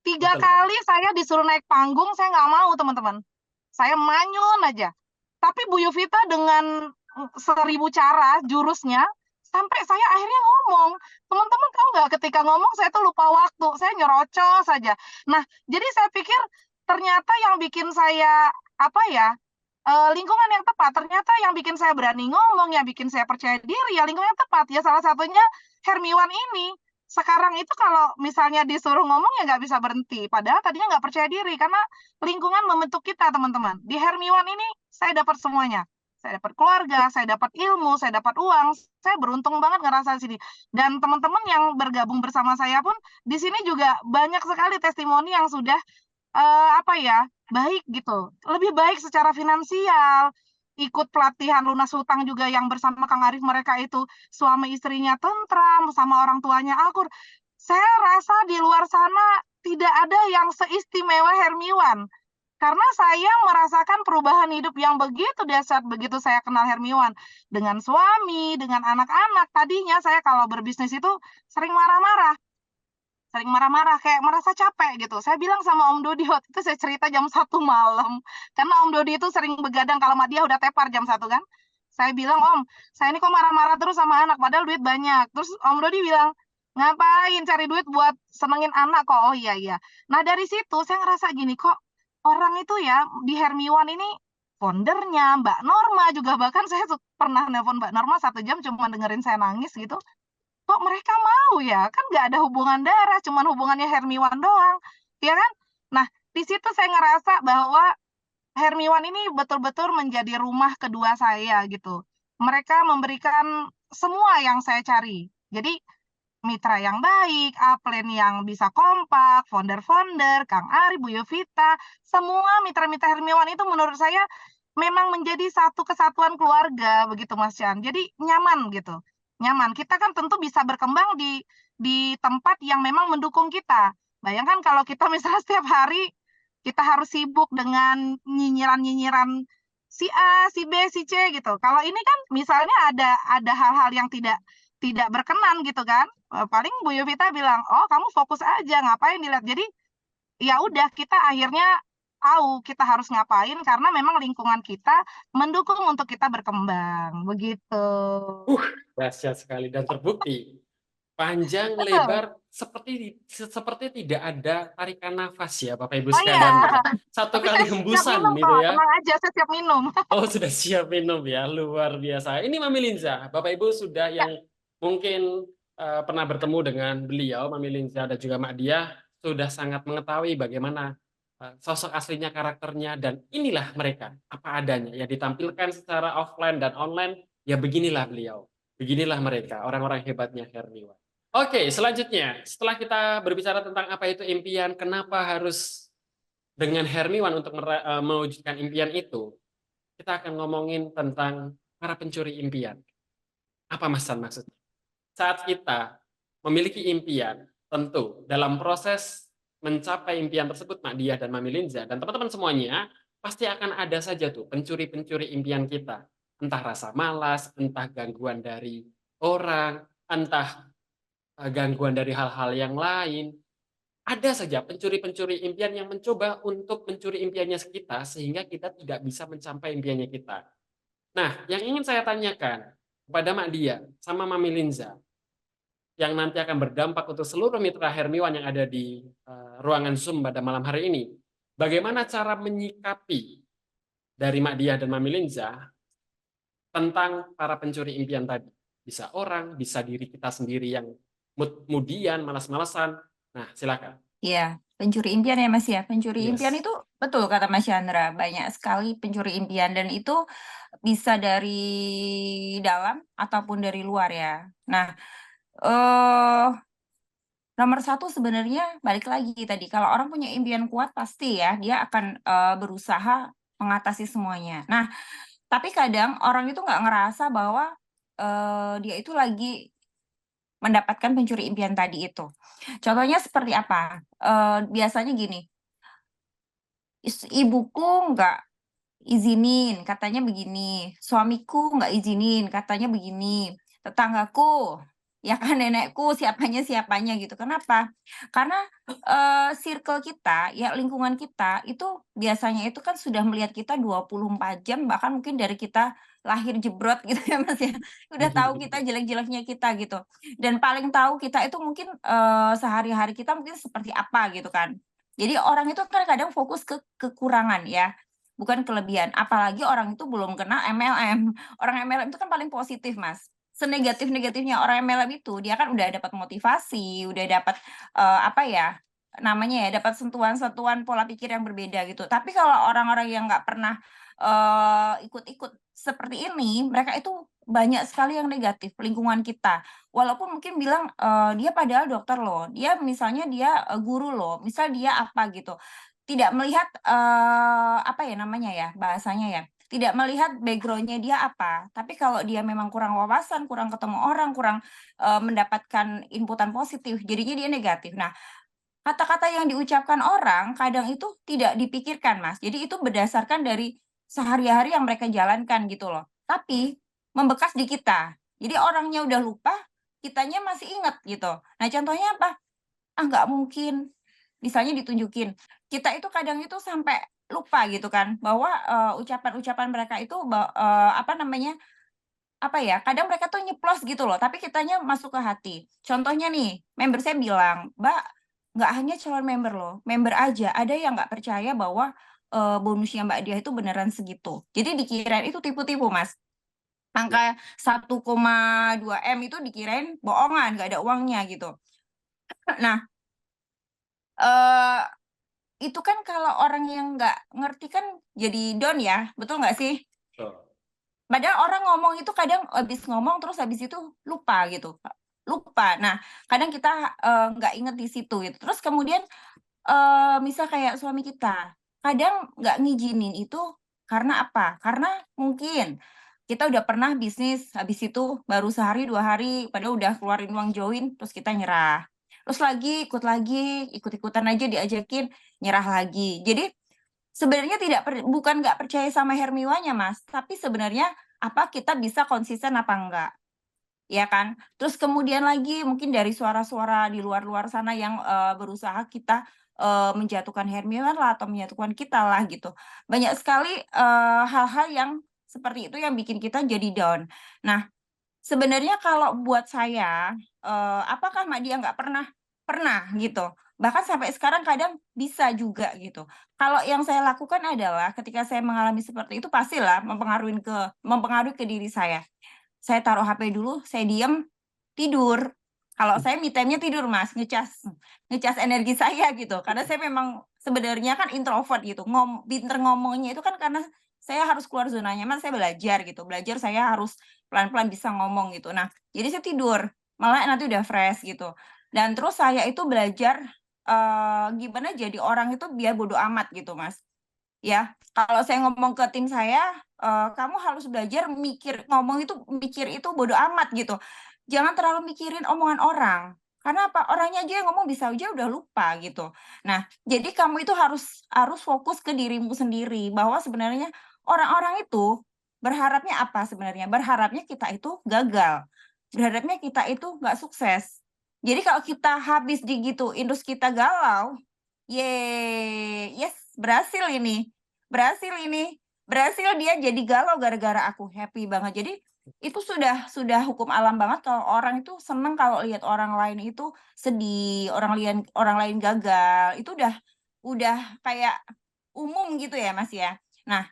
3 Betul. kali saya disuruh naik panggung, saya nggak mau teman-teman. Saya manyun aja. Tapi Bu Yuvita dengan 1000 cara jurusnya, Sampai saya akhirnya ngomong, teman-teman tahu nggak ketika ngomong saya tuh lupa waktu, saya nyerocos saja. Nah, jadi saya pikir ternyata yang bikin saya apa ya, lingkungan yang tepat, ternyata yang bikin saya berani ngomong, yang bikin saya percaya diri ya lingkungan yang tepat. Ya salah satunya Hermiwan ini. Sekarang itu kalau misalnya disuruh ngomong ya nggak bisa berhenti. Padahal tadinya nggak percaya diri karena lingkungan membentuk kita teman-teman. Di Hermiwan ini saya dapat semuanya. Saya dapat keluarga, saya dapat ilmu, saya dapat uang. Saya beruntung banget ngerasa di sini. Dan teman-teman yang bergabung bersama saya pun di sini juga banyak sekali testimoni yang sudah apa ya, baik gitu. Lebih baik secara finansial, ikut pelatihan lunas hutang juga yang bersama Kang Arif, mereka itu suami istrinya tentram, sama orang tuanya akur. Saya rasa di luar sana tidak ada yang seistimewa Hermiwan. Karena saya merasakan perubahan hidup yang begitu dahsyat begitu saya kenal Hermiwan. Dengan suami, dengan anak-anak. Tadinya saya kalau berbisnis itu sering marah-marah. Sering marah-marah, kayak merasa capek gitu. Saya bilang sama Om Dodi, waktu itu saya cerita jam 1 malam. Karena Om Dodi itu sering begadang kalau sama dia udah tepar jam 1 kan. Saya bilang, Om, saya ini kok marah-marah terus sama anak, padahal duit banyak. Terus Om Dodi bilang, ngapain cari duit buat senengin anak kok? Oh iya, iya. Nah dari situ saya ngerasa gini, kok orang itu ya di Hermiwan ini foundernya, Mbak Norma juga, bahkan saya pernah nelpon Mbak Norma 1 jam cuma dengerin saya nangis gitu. Kok mereka mau ya? Kan nggak ada hubungan darah, cuman hubungannya Hermiwan doang, ya kan? Nah, di situ saya ngerasa bahwa Hermiwan ini betul-betul menjadi rumah kedua saya gitu. Mereka memberikan semua yang saya cari. Jadi mitra yang baik, upline yang bisa kompak, founder-founder, Kang Ari, Bu Yovita, semua mitra-mitra Hermiwan itu menurut saya memang menjadi satu kesatuan keluarga begitu Mas Chan. Jadi nyaman gitu. Nyaman. Kita kan tentu bisa berkembang di tempat yang memang mendukung kita. Bayangkan kalau kita misalnya setiap hari kita harus sibuk dengan nyinyiran-nyinyiran si A, si B, si C gitu. Kalau ini kan misalnya ada hal-hal yang tidak berkenan gitu kan. Paling Bu Yovita bilang, "Oh, kamu fokus aja, ngapain dilihat." Jadi ya udah kita akhirnya tahu kita harus ngapain karena memang lingkungan kita mendukung untuk kita berkembang, begitu. Dahsyat sekali dan terbukti. Panjang Betul. lebar seperti tidak ada tarikan nafas ya Bapak Ibu Oh iya, sekalian gitu. Satu tapi kali saya siap hembusan minum gitu kok, ya. tenang aja, saya siap minum. Oh, sudah siap minum ya, luar biasa. Ini Mami Linza, Bapak Ibu sudah Ya, yang mungkin pernah bertemu dengan beliau, Mami Linza dan juga Mak Diah, sudah sangat mengetahui bagaimana sosok aslinya, karakternya, dan inilah mereka, apa adanya. Ya ditampilkan secara offline dan online, ya beginilah beliau. Beginilah mereka, orang-orang hebatnya Hermiwan. Oke, selanjutnya, setelah kita berbicara tentang apa itu impian, kenapa harus dengan Hermiwan untuk mewujudkan impian itu, kita akan ngomongin tentang para pencuri impian. Apa Mas San maksudnya? Saat kita memiliki impian, tentu dalam proses mencapai impian tersebut, Mak Diah dan Mami Linza dan teman-teman semuanya, pasti akan ada saja tuh pencuri-pencuri impian kita. Entah rasa malas, entah gangguan dari orang, entah gangguan dari hal-hal yang lain. Ada saja pencuri-pencuri impian yang mencoba untuk mencuri impiannya kita sehingga kita tidak bisa mencapai impiannya kita. Nah, yang ingin saya tanyakan kepada Mak Dia sama Mami Linza, yang nanti akan berdampak untuk seluruh mitra Hermiwan yang ada di ruangan Zoom pada malam hari ini, bagaimana cara menyikapi dari Mak Dia dan Mami Linza tentang para pencuri impian tadi? Bisa orang, bisa diri kita sendiri yang kemudian malas-malasan. Nah, silakan. Iya, pencuri impian ya Mas ya. Pencuri impian Yes. itu betul kata Mas Chandra, banyak sekali pencuri impian dan itu bisa dari dalam ataupun dari luar ya. Nah, eh nomor satu sebenarnya balik lagi tadi, kalau orang punya impian kuat pasti ya dia akan berusaha mengatasi semuanya. Nah, tapi kadang orang itu nggak ngerasa bahwa dia itu lagi mendapatkan pencuri impian tadi itu. Contohnya seperti apa? Biasanya gini, ibuku nggak izinin, katanya begini, suamiku nggak izinin, katanya begini, tetanggaku ya kan, nenekku, siapanya gitu. Kenapa? Karena, circle kita, ya lingkungan kita itu biasanya itu kan sudah melihat kita 24 jam, bahkan mungkin dari kita lahir jebrot gitu ya, Mas, ya. Udah tahu kita jelek-jeleknya kita gitu. Dan paling tahu kita itu mungkin, sehari-hari kita mungkin seperti apa gitu kan. Jadi orang itu kan kadang fokus ke kekurangan ya, bukan kelebihan. Apalagi orang itu belum kena MLM. Orang MLM itu kan paling positif, Mas. Senegatif-negatifnya orang MLM itu, dia kan udah dapat motivasi, udah dapat, apa ya, namanya ya, dapat sentuhan-sentuhan pola pikir yang berbeda gitu. Tapi kalau orang-orang yang nggak pernah, ikut-ikut seperti ini, mereka itu banyak sekali yang negatif, lingkungan kita. Walaupun mungkin bilang, dia padahal dokter loh, dia misalnya dia, guru loh, misal dia apa gitu. Tidak melihat, apa ya namanya ya, bahasanya ya, tidak melihat background-nya dia apa, tapi kalau dia memang kurang wawasan, kurang ketemu orang, kurang, mendapatkan inputan positif, jadinya dia negatif. Nah, kata-kata yang diucapkan orang kadang itu tidak dipikirkan, Mas. Jadi itu berdasarkan dari sehari-hari yang mereka jalankan gitu loh. Tapi membekas di kita. Jadi orangnya udah lupa, kitanya masih ingat gitu. Nah, contohnya apa? Ah, nggak mungkin, misalnya ditunjukin. Kita itu kadang itu sampai lupa gitu kan, bahwa, ucapan-ucapan mereka itu apa namanya, apa ya, kadang mereka tuh nyeplos gitu loh, tapi kitanya masuk ke hati. Contohnya nih, member saya bilang, "Mbak, nggak hanya calon member loh, member aja ada yang nggak percaya bahwa, bonusnya Mbak dia itu beneran segitu." Jadi dikirain itu tipu-tipu, Mas. Ya, Angka 1,2 M itu dikirain bohongan, nggak ada uangnya gitu. Nah, eee itu kan kalau orang yang nggak ngerti kan jadi down ya, betul nggak sih? betul. Padahal orang ngomong itu kadang habis ngomong terus habis itu lupa gitu, lupa. Nah, kadang kita, nggak inget di situ gitu. Terus kemudian, misal kayak suami kita, kadang nggak ngizinin itu karena apa? Karena mungkin kita udah pernah bisnis, habis itu baru sehari, 2 hari, padahal udah keluarin uang join, terus kita nyerah. Terus lagi, ikut-ikutan aja diajakin, nyerah lagi. Jadi sebenarnya tidak bukan nggak percaya sama Hermiwanya, Mas, tapi sebenarnya apa kita bisa konsisten apa enggak, ya kan? Terus kemudian lagi mungkin dari suara-suara di luar-luar sana yang, berusaha kita, menjatuhkan Hermiwan lah atau menjatuhkan kita lah gitu. Banyak sekali, hal-hal yang seperti itu yang bikin kita jadi down. Nah, sebenarnya kalau buat saya, apakah mak dia nggak pernah? Pernah gitu. Bahkan sampai sekarang kadang bisa juga gitu. Kalau yang saya lakukan adalah ketika saya mengalami seperti itu pastilah mempengaruhi ke diri saya. Saya taruh HP dulu, saya diem, tidur. Kalau saya me time-nya tidur, Mas, ngecas energi saya gitu. Karena saya memang sebenarnya kan introvert gitu, pinter ngomongnya itu kan karena saya harus keluar zona nyaman, saya belajar gitu. Belajar saya harus pelan-pelan bisa ngomong gitu. Nah, jadi saya tidur, malah nanti udah fresh gitu. Dan terus saya itu belajar, gimana jadi orang itu biar bodo amat gitu, Mas. Ya, kalau saya ngomong ke tim saya, "Kamu harus belajar mikir itu bodo amat," gitu. Jangan terlalu mikirin omongan orang. Karena apa? Orangnya aja yang ngomong bisa aja udah lupa gitu. Nah, jadi kamu itu harus fokus ke dirimu sendiri, bahwa sebenarnya orang-orang itu berharapnya apa sebenarnya? Berharapnya kita itu gagal, berharapnya kita itu nggak sukses. Jadi kalau kita habis digituin terus kita galau, yeay, yes, berhasil ini, berhasil dia jadi galau gara-gara aku, happy banget. Jadi itu sudah hukum alam banget kalau orang itu seneng kalau lihat orang lain itu sedih, orang lain gagal, itu udah kayak umum gitu ya, Mas, ya. Nah,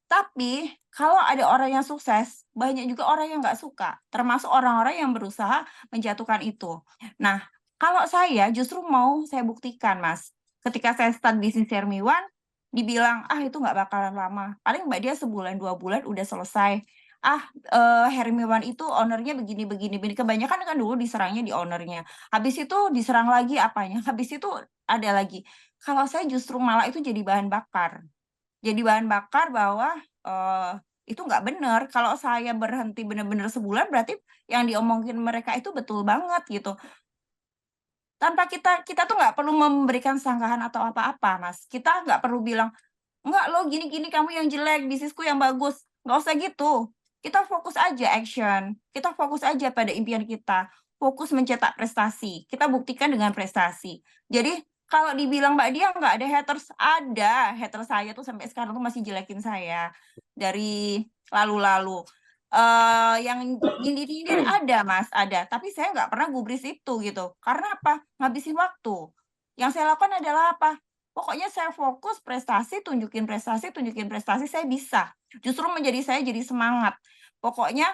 tapi kalau ada orang yang sukses, banyak juga orang yang nggak suka, termasuk orang-orang yang berusaha menjatuhkan itu. Nah, kalau saya justru mau saya buktikan, Mas. Ketika saya start bisnis Hermiwan, dibilang, "Ah, itu nggak bakalan lama, paling Mbak dia sebulan, 2 bulan udah selesai. Ah, Hermiwan itu owner-nya begini begini begini." Kebanyakan kan dulu diserangnya di owner-nya, habis itu diserang lagi apanya, habis itu ada lagi. Kalau saya justru malah itu jadi bahan bakar. Jadi bahan bakar bahwa, itu nggak bener, kalau saya berhenti bener-bener sebulan berarti yang diomongin mereka itu betul banget gitu. Tanpa kita tuh nggak perlu memberikan sanggahan atau apa-apa, Mas. Kita nggak perlu bilang, "Enggak lo gini-gini, kamu yang jelek, bisnisku yang bagus." Nggak usah gitu. Kita fokus aja action, kita fokus aja pada impian kita. fokus mencetak prestasi. Kita buktikan dengan prestasi. Jadi kalau dibilang Mbak Dia nggak ada haters, ada. Haters saya tuh sampai sekarang tuh masih jelekin saya dari lalu-lalu. Yang nyindir-nyindir ada Mas, ada. Tapi saya nggak pernah gubris itu gitu. Karena apa? Ngabisin waktu. Yang saya lakukan adalah apa? Pokoknya saya fokus tunjukin prestasi, saya bisa. Justru menjadi saya jadi semangat. Pokoknya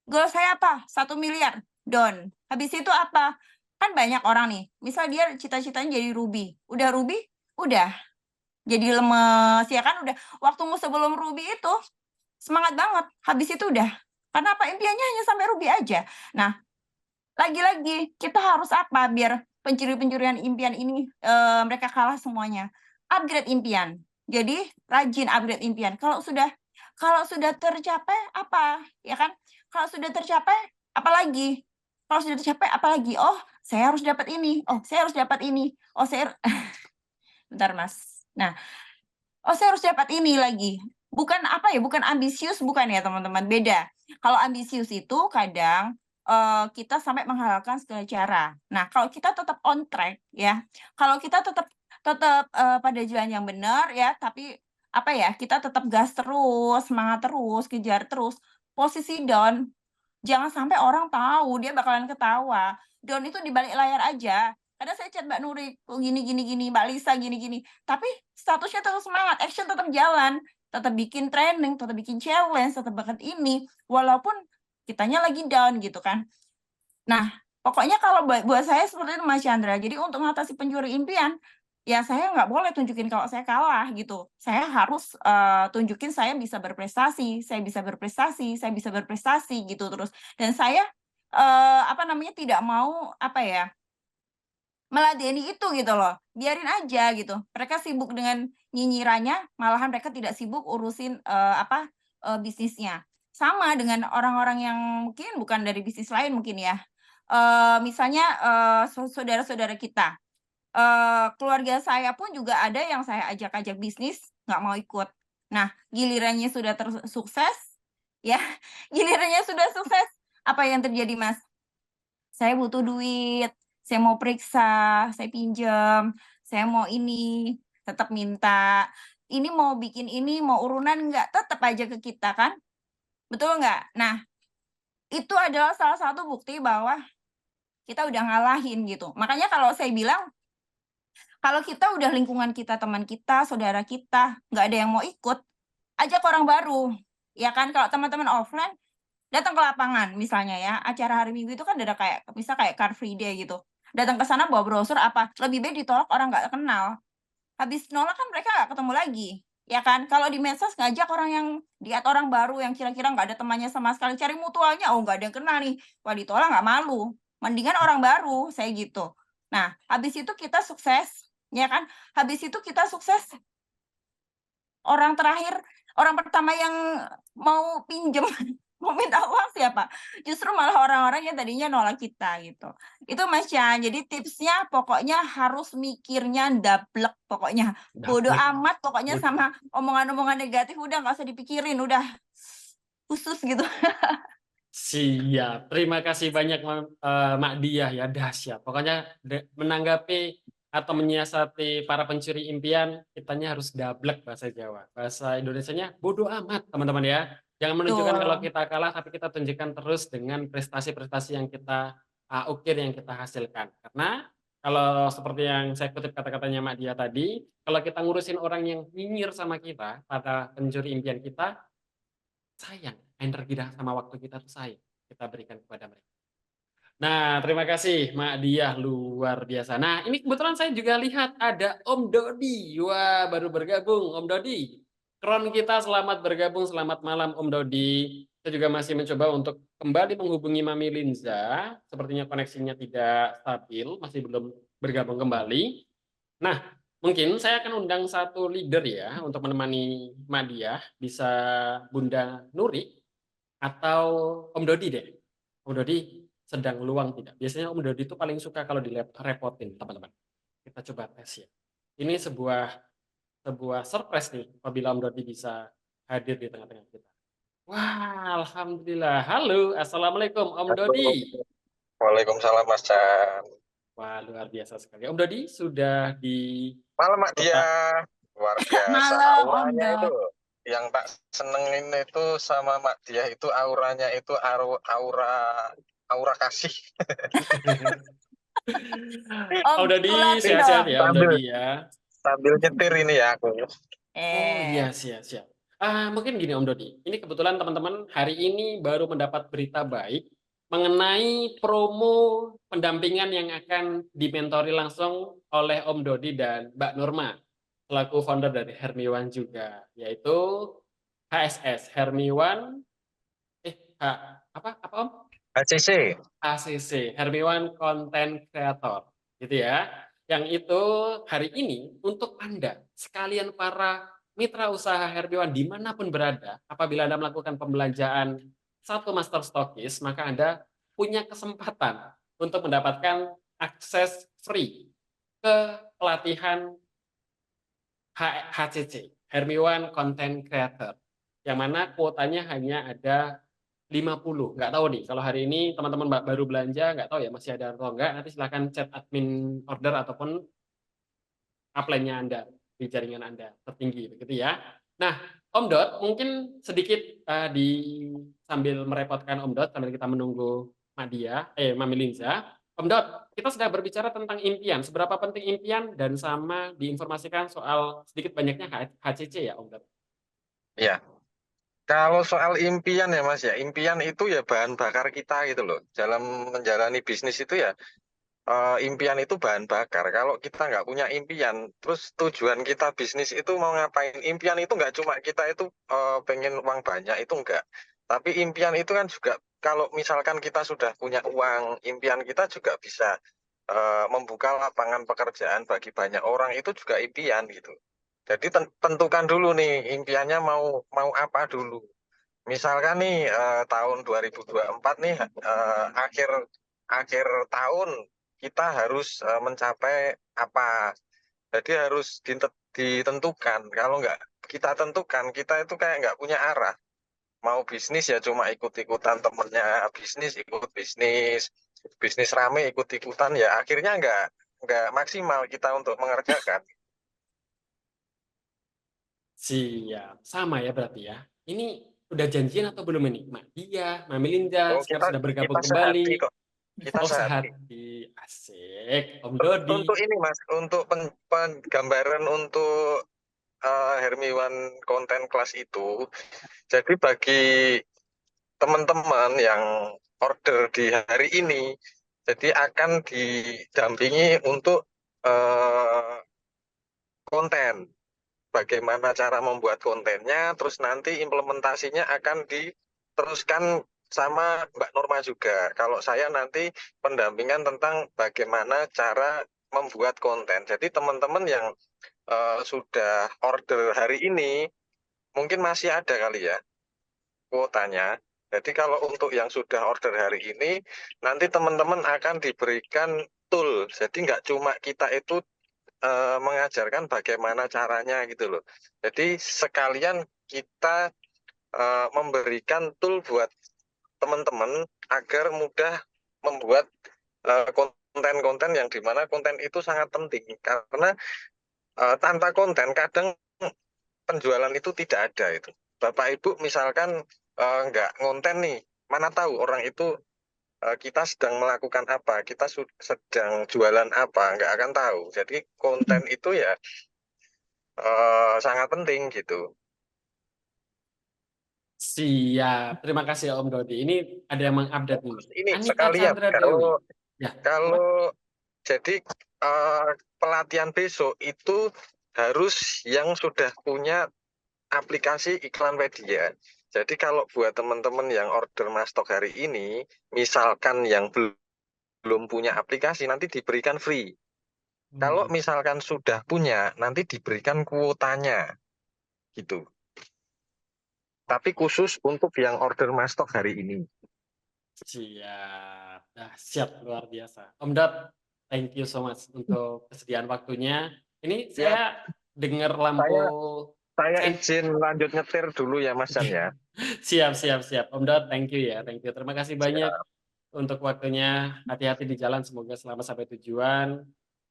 goal saya apa? 1 miliar, don. Habis itu apa? Kan banyak orang nih, misal dia cita-citanya jadi Ruby. Udah Ruby, udah jadi lemes, ya kan udah. Waktumu sebelum Ruby itu semangat banget, habis itu udah. Karena apa? Impiannya hanya sampai Ruby aja. Nah, lagi-lagi kita harus apa biar pencuri-pencurian impian ini mereka kalah semuanya. Upgrade impian. Jadi rajin upgrade impian. Kalau sudah tercapai apa? Ya kan? Kalau sudah tercapai apalagi? Kalau sudah tercapai apalagi? Oh, saya harus dapat ini. Oh, saya harus dapat ini. Oh, saya bentar, Mas. Nah, oh saya harus dapat ini lagi. Bukan apa ya? Bukan ambisius, bukan ya teman-teman. Beda. Kalau ambisius itu kadang kita sampai menghalalkan segala cara. Nah, kalau kita tetap on track ya, kalau kita tetap pada jalan yang benar ya, tapi apa ya, kita tetap gas terus, semangat terus, kejar terus, posisi down, jangan sampai orang tahu, dia bakalan ketawa. Down itu di balik layar aja. Kadang saya chat Mbak Nuri, "Oh, gini gini gini, Mbak Lisa gini gini." Tapi statusnya tetap semangat, action tetap jalan, tetap bikin training, tetap bikin challenge, tetap bikin ini, walaupun kitanya lagi down gitu kan. Nah, pokoknya kalau buat saya seperti itu Mas Chandra. Jadi untuk mengatasi pencuri impian, ya saya nggak boleh tunjukin kalau saya kalah gitu. Saya harus tunjukin saya bisa berprestasi, saya bisa berprestasi, saya bisa berprestasi gitu terus. Dan saya apa namanya tidak mau apa ya meladeni itu gitu loh. Biarin aja gitu. Mereka sibuk dengan nyinyirannya, malahan mereka tidak sibuk urusin bisnisnya. Sama dengan orang-orang yang mungkin bukan dari bisnis lain mungkin ya. Misalnya saudara-saudara kita. Keluarga saya pun juga ada yang saya ajak-ajak bisnis, nggak mau ikut. Nah, gilirannya sudah sukses, ya, gilirannya sudah sukses, apa yang terjadi, Mas? Saya butuh duit, saya mau periksa, saya pinjam, saya mau ini, tetap minta. Ini mau bikin ini, mau urunan nggak, tetap aja ke kita kan? Betul nggak? Nah, itu adalah salah satu bukti bahwa kita udah ngalahin gitu. Makanya kalau saya bilang, kalau kita udah lingkungan kita, teman kita, saudara kita, nggak ada yang mau ikut, ajak orang baru. Ya kan, kalau teman-teman offline, datang ke lapangan misalnya ya, acara hari Minggu itu kan ada kayak Car Free Day gitu. Datang ke sana bawa brosur apa, lebih baik ditolak orang nggak kenal. Habis nolak kan mereka nggak ketemu lagi. Ya kan, kalau di medsos ngajak orang yang lihat orang baru yang kira-kira nggak ada temannya sama sekali, cari mutualnya, oh nggak ada yang kenal nih. Wah ditolak nggak malu. Mendingan orang baru, saya gitu. Nah, habis itu kita sukses, ya kan? Habis itu kita sukses, orang pertama yang mau pinjem, mau minta uang siapa? Justru malah orang-orang yang tadinya nolak kita gitu. Itu Mas Chan, jadi tipsnya pokoknya harus mikirnya dablek pokoknya. Bodoh Daplek. amat pokoknya sama omongan-omongan negatif, udah nggak usah dipikirin, udah khusus gitu. Siap. Terima kasih banyak Mak Diah ya, dahsyat. Pokoknya menanggapi atau menyiasati para pencuri impian, kitanya harus dablek bahasa Jawa. Bahasa Indonesianya bodoh amat, teman-teman ya. Jangan menunjukkan kalau Betul. kita kalah, tapi kita tunjukkan terus dengan prestasi-prestasi yang kita ukir, yang kita hasilkan. Karena kalau seperti yang saya kutip kata-katanya Mak Diah tadi, kalau kita ngurusin orang yang nyinyir sama kita, pada pencuri impian kita, sayang, energi sama waktu kita tuh sayang, kita berikan kepada mereka. Nah, terima kasih Mak Diah, luar biasa. Nah, ini kebetulan saya juga lihat ada Om Dodi. Wah, baru bergabung Om Dodi. Kron kita selamat bergabung, selamat malam Om Dodi. Saya juga masih mencoba untuk kembali menghubungi Mami Linza. Sepertinya koneksinya tidak stabil, masih belum bergabung kembali. Nah, mungkin saya akan undang satu leader ya untuk menemani Mak Diah, bisa Bunda Nuri atau Om Dodi deh. Om Dodi sedang luang tidak? Biasanya Om Dodi itu paling suka kalau direpotin, teman-teman. Kita coba tes ya. Ini sebuah surprise nih apabila Om Dodi bisa hadir di tengah-tengah kita. Wah, alhamdulillah. Halo, assalamualaikum Om Dodi. Waalaikumsalam Mas Chan. Wah, luar biasa sekali. Om Dodi sudah di Malam Mak Dia, kota. luar biasa Malam, Om auranya itu. Dod. Yang tak senengin itu sama Mak Dia itu auranya itu aura kasih. Om Om Dodi tularin sehat-sehat dong. ya Om Dodi ya. Sambil nyetir ini ya aku. Oh iya, siap-siap. Mungkin gini Om Dodi, ini kebetulan teman-teman hari ini baru mendapat berita baik mengenai promo pendampingan yang akan dimentori langsung oleh Om Dodi dan Mbak Nurma, selaku founder dari Hermiwan juga, yaitu HSS, Hermiwan, apa Om? HCC. ACC, Hermiwan Content Creator, gitu ya. Yang itu hari ini untuk Anda, sekalian para mitra usaha Hermiwan dimanapun berada, apabila Anda melakukan pembelanjaan satu master stokis, maka Anda punya kesempatan untuk mendapatkan akses free ke pelatihan HCC, Hermiwan Content Creator, yang mana kuotanya hanya ada 50. Nggak tahu nih, kalau hari ini teman-teman baru belanja, nggak tahu ya masih ada atau enggak, nanti silahkan chat admin order ataupun upline-nya Anda, di jaringan Anda tertinggi, begitu ya. Nah, Om Dot, mungkin sedikit sambil merepotkan Om Dot, sambil kita menunggu Mami Linza. Om Dot, kita sudah berbicara tentang impian, seberapa penting impian, dan sama diinformasikan soal sedikit banyaknya HCC ya Om Dot? Iya. Kalau soal impian ya Mas ya, impian itu ya bahan bakar kita gitu loh. Dalam menjalani bisnis itu ya impian itu bahan bakar. Kalau kita nggak punya impian, terus tujuan kita bisnis itu mau ngapain? Impian itu nggak cuma kita itu pengen uang banyak, itu enggak. Tapi impian itu kan juga kalau misalkan kita sudah punya uang, impian kita juga bisa membuka lapangan pekerjaan bagi banyak orang, itu juga impian gitu. Jadi tentukan dulu nih impiannya mau apa dulu. Misalkan nih tahun 2024 nih akhir tahun kita harus mencapai apa. Jadi harus ditentukan. Kalau nggak kita tentukan, kita itu kayak nggak punya arah. Mau bisnis ya cuma ikut-ikutan temennya bisnis, ikut bisnis. Bisnis rame ikut-ikutan ya akhirnya nggak maksimal kita untuk mengerjakan. Siap, sama ya berarti ya. Ini udah janjian atau belum ini? Mak Dia, Mami Linda, Oh, siap sudah bergabung kita sehati kembali. kok. Kita Oh, sehati. sehati. Asik. Om Dodi. Untuk ini Mas, untuk penggambaran untuk Hermiwan konten kelas itu, jadi bagi teman-teman yang order di hari ini, jadi akan didampingi untuk konten. Bagaimana cara membuat kontennya, terus nanti implementasinya akan diteruskan sama Mbak Norma juga. Kalau saya nanti pendampingan tentang bagaimana cara membuat konten. Jadi teman-teman yang sudah order hari ini, mungkin masih ada kali ya kuotanya. Jadi kalau untuk yang sudah order hari ini, nanti teman-teman akan diberikan tool. Jadi nggak cuma kita itu mengajarkan bagaimana caranya gitu loh. Jadi sekalian kita memberikan tool buat teman-teman agar mudah membuat konten-konten yang dimana konten itu sangat penting. Karena tanpa konten kadang penjualan itu tidak ada itu. Bapak Ibu misalkan nggak ngonten nih, mana tahu orang itu kita sedang melakukan apa, kita sedang jualan apa, nggak akan tahu. Jadi konten itu ya sangat penting gitu. Siap. Terima kasih Om Dodi. Ini ada yang mengupdate nih. Ini Anita sekalian Chandra Dewi. Ya, apa? kalau jadi pelatihan besok itu harus yang sudah punya aplikasi Iklanpedia. Jadi kalau buat teman-teman yang order mastok hari ini, misalkan yang belum punya aplikasi, nanti diberikan free. Kalau misalkan sudah punya, nanti diberikan kuotanya. Gitu. Tapi khusus untuk yang order mastok hari ini. Siap. Nah, siap, luar biasa. Om Dot, thank you so much untuk kesediaan waktunya. Ini saya dengar lampu Saya izin lanjut nyetir dulu ya Mas Chan ya. Siap, siap, siap. Om Dot, thank you ya, thank you. Terima kasih banyak untuk waktunya. Hati-hati di jalan, semoga selamat sampai tujuan.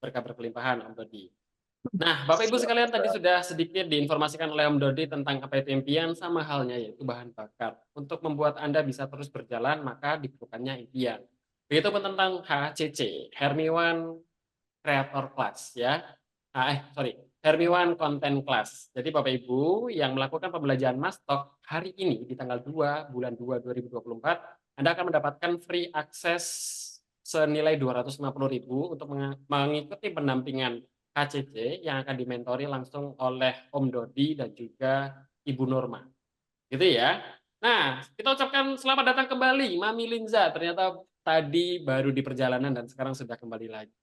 Berkah berkelimpahan, Om Dodi. Nah, Bapak Ibu sekalian tadi sudah sedikit diinformasikan oleh Om Dodi tentang apa itu impian, sama halnya yaitu bahan bakar. Untuk membuat Anda bisa terus berjalan, maka diperlukannya impian. Begitupun tentang HCC, Hermiwan Creator Class ya. Hermiwan Content Class. Jadi Bapak Ibu yang melakukan pembelajaran Mastok hari ini di tanggal 2 bulan 2 2024, Anda akan mendapatkan free akses senilai 250.000 untuk mengikuti pendampingan HCC yang akan dimentori langsung oleh Om Dodi dan juga Ibu Norma. Gitu ya. Nah, kita ucapkan selamat datang kembali Mami Linza. Ternyata tadi baru di perjalanan dan sekarang sudah kembali lagi.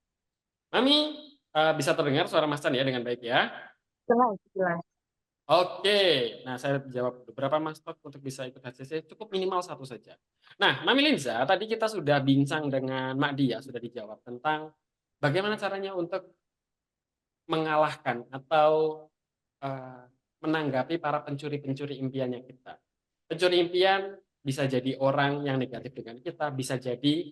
Mami, bisa terdengar suara Mas Chan ya dengan baik ya? Jelas. Oke, nah saya jawab beberapa Mastok untuk bisa ikut HCC, cukup minimal satu saja. Nah, Mami Linza, tadi kita sudah bincang dengan Mak Dia, sudah dijawab tentang bagaimana caranya untuk mengalahkan atau menanggapi para pencuri-pencuri impiannya kita. Pencuri impian bisa jadi orang yang negatif dengan kita, bisa jadi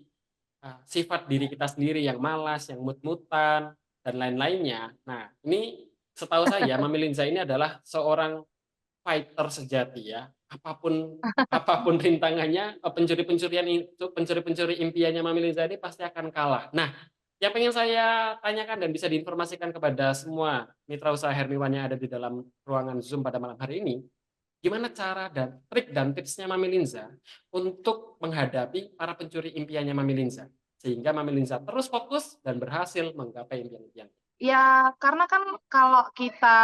sifat diri kita sendiri yang malas, yang mut-mutan, dan lain-lainnya. Nah, ini setahu saya, Mami Linza ini adalah seorang fighter sejati ya. Apapun rintangannya, pencuri-pencuri impiannya Mami Linza ini pasti akan kalah. Nah, yang pengen saya tanyakan dan bisa diinformasikan kepada semua mitra usaha Hermiwan yang ada di dalam ruangan Zoom pada malam hari ini, gimana cara dan trik dan tipsnya Mami Linza untuk menghadapi para pencuri impiannya Mami Linza, sehingga Mami Linza terus fokus dan berhasil menggapai impian-impian. Ya, karena kan kalau kita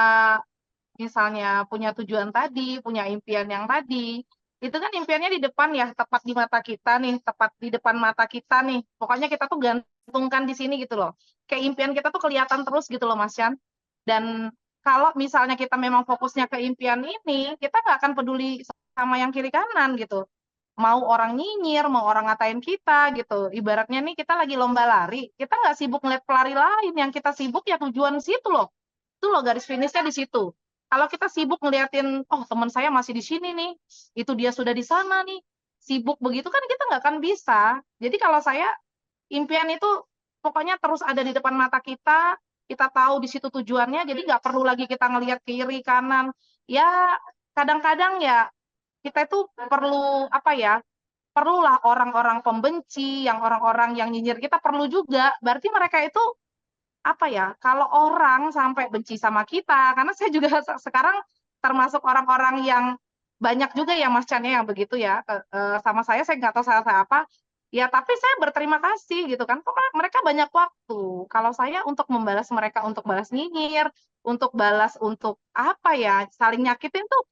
misalnya punya tujuan tadi, punya impian yang tadi, itu kan impiannya di depan ya, tepat di mata kita nih, tepat di depan mata kita nih. Pokoknya kita tuh gantungkan di sini gitu loh. Kayak impian kita tuh kelihatan terus gitu loh Mas Yan. Dan kalau misalnya kita memang fokusnya ke impian ini, kita nggak akan peduli sama yang kiri kanan gitu. Mau orang nyinyir, mau orang ngatain kita gitu. Ibaratnya nih kita lagi lomba lari, kita nggak sibuk ngeliat pelari lain, yang kita sibuk ya tujuan situ loh. Itu loh garis finishnya di situ. Kalau kita sibuk ngeliatin, oh teman saya masih di sini nih, itu dia sudah di sana nih, sibuk begitu kan kita nggak akan bisa. Jadi kalau saya, impian itu pokoknya terus ada di depan mata kita tahu di situ tujuannya, jadi nggak perlu lagi kita ngelihat kiri, kanan. Ya kadang-kadang ya kita itu perlu apa ya, perlulah orang-orang pembenci, yang orang-orang yang nyinyir kita perlu juga. Berarti mereka itu apa ya, kalau orang sampai benci sama kita, karena saya juga sekarang termasuk orang-orang yang banyak juga ya Mas Chan yang begitu ya, sama saya nggak tahu salah saya apa, ya tapi saya berterima kasih gitu kan, kok mereka banyak waktu. Kalau saya untuk membalas mereka, untuk balas nyinyir, untuk balas untuk apa ya, saling nyakitin tuh,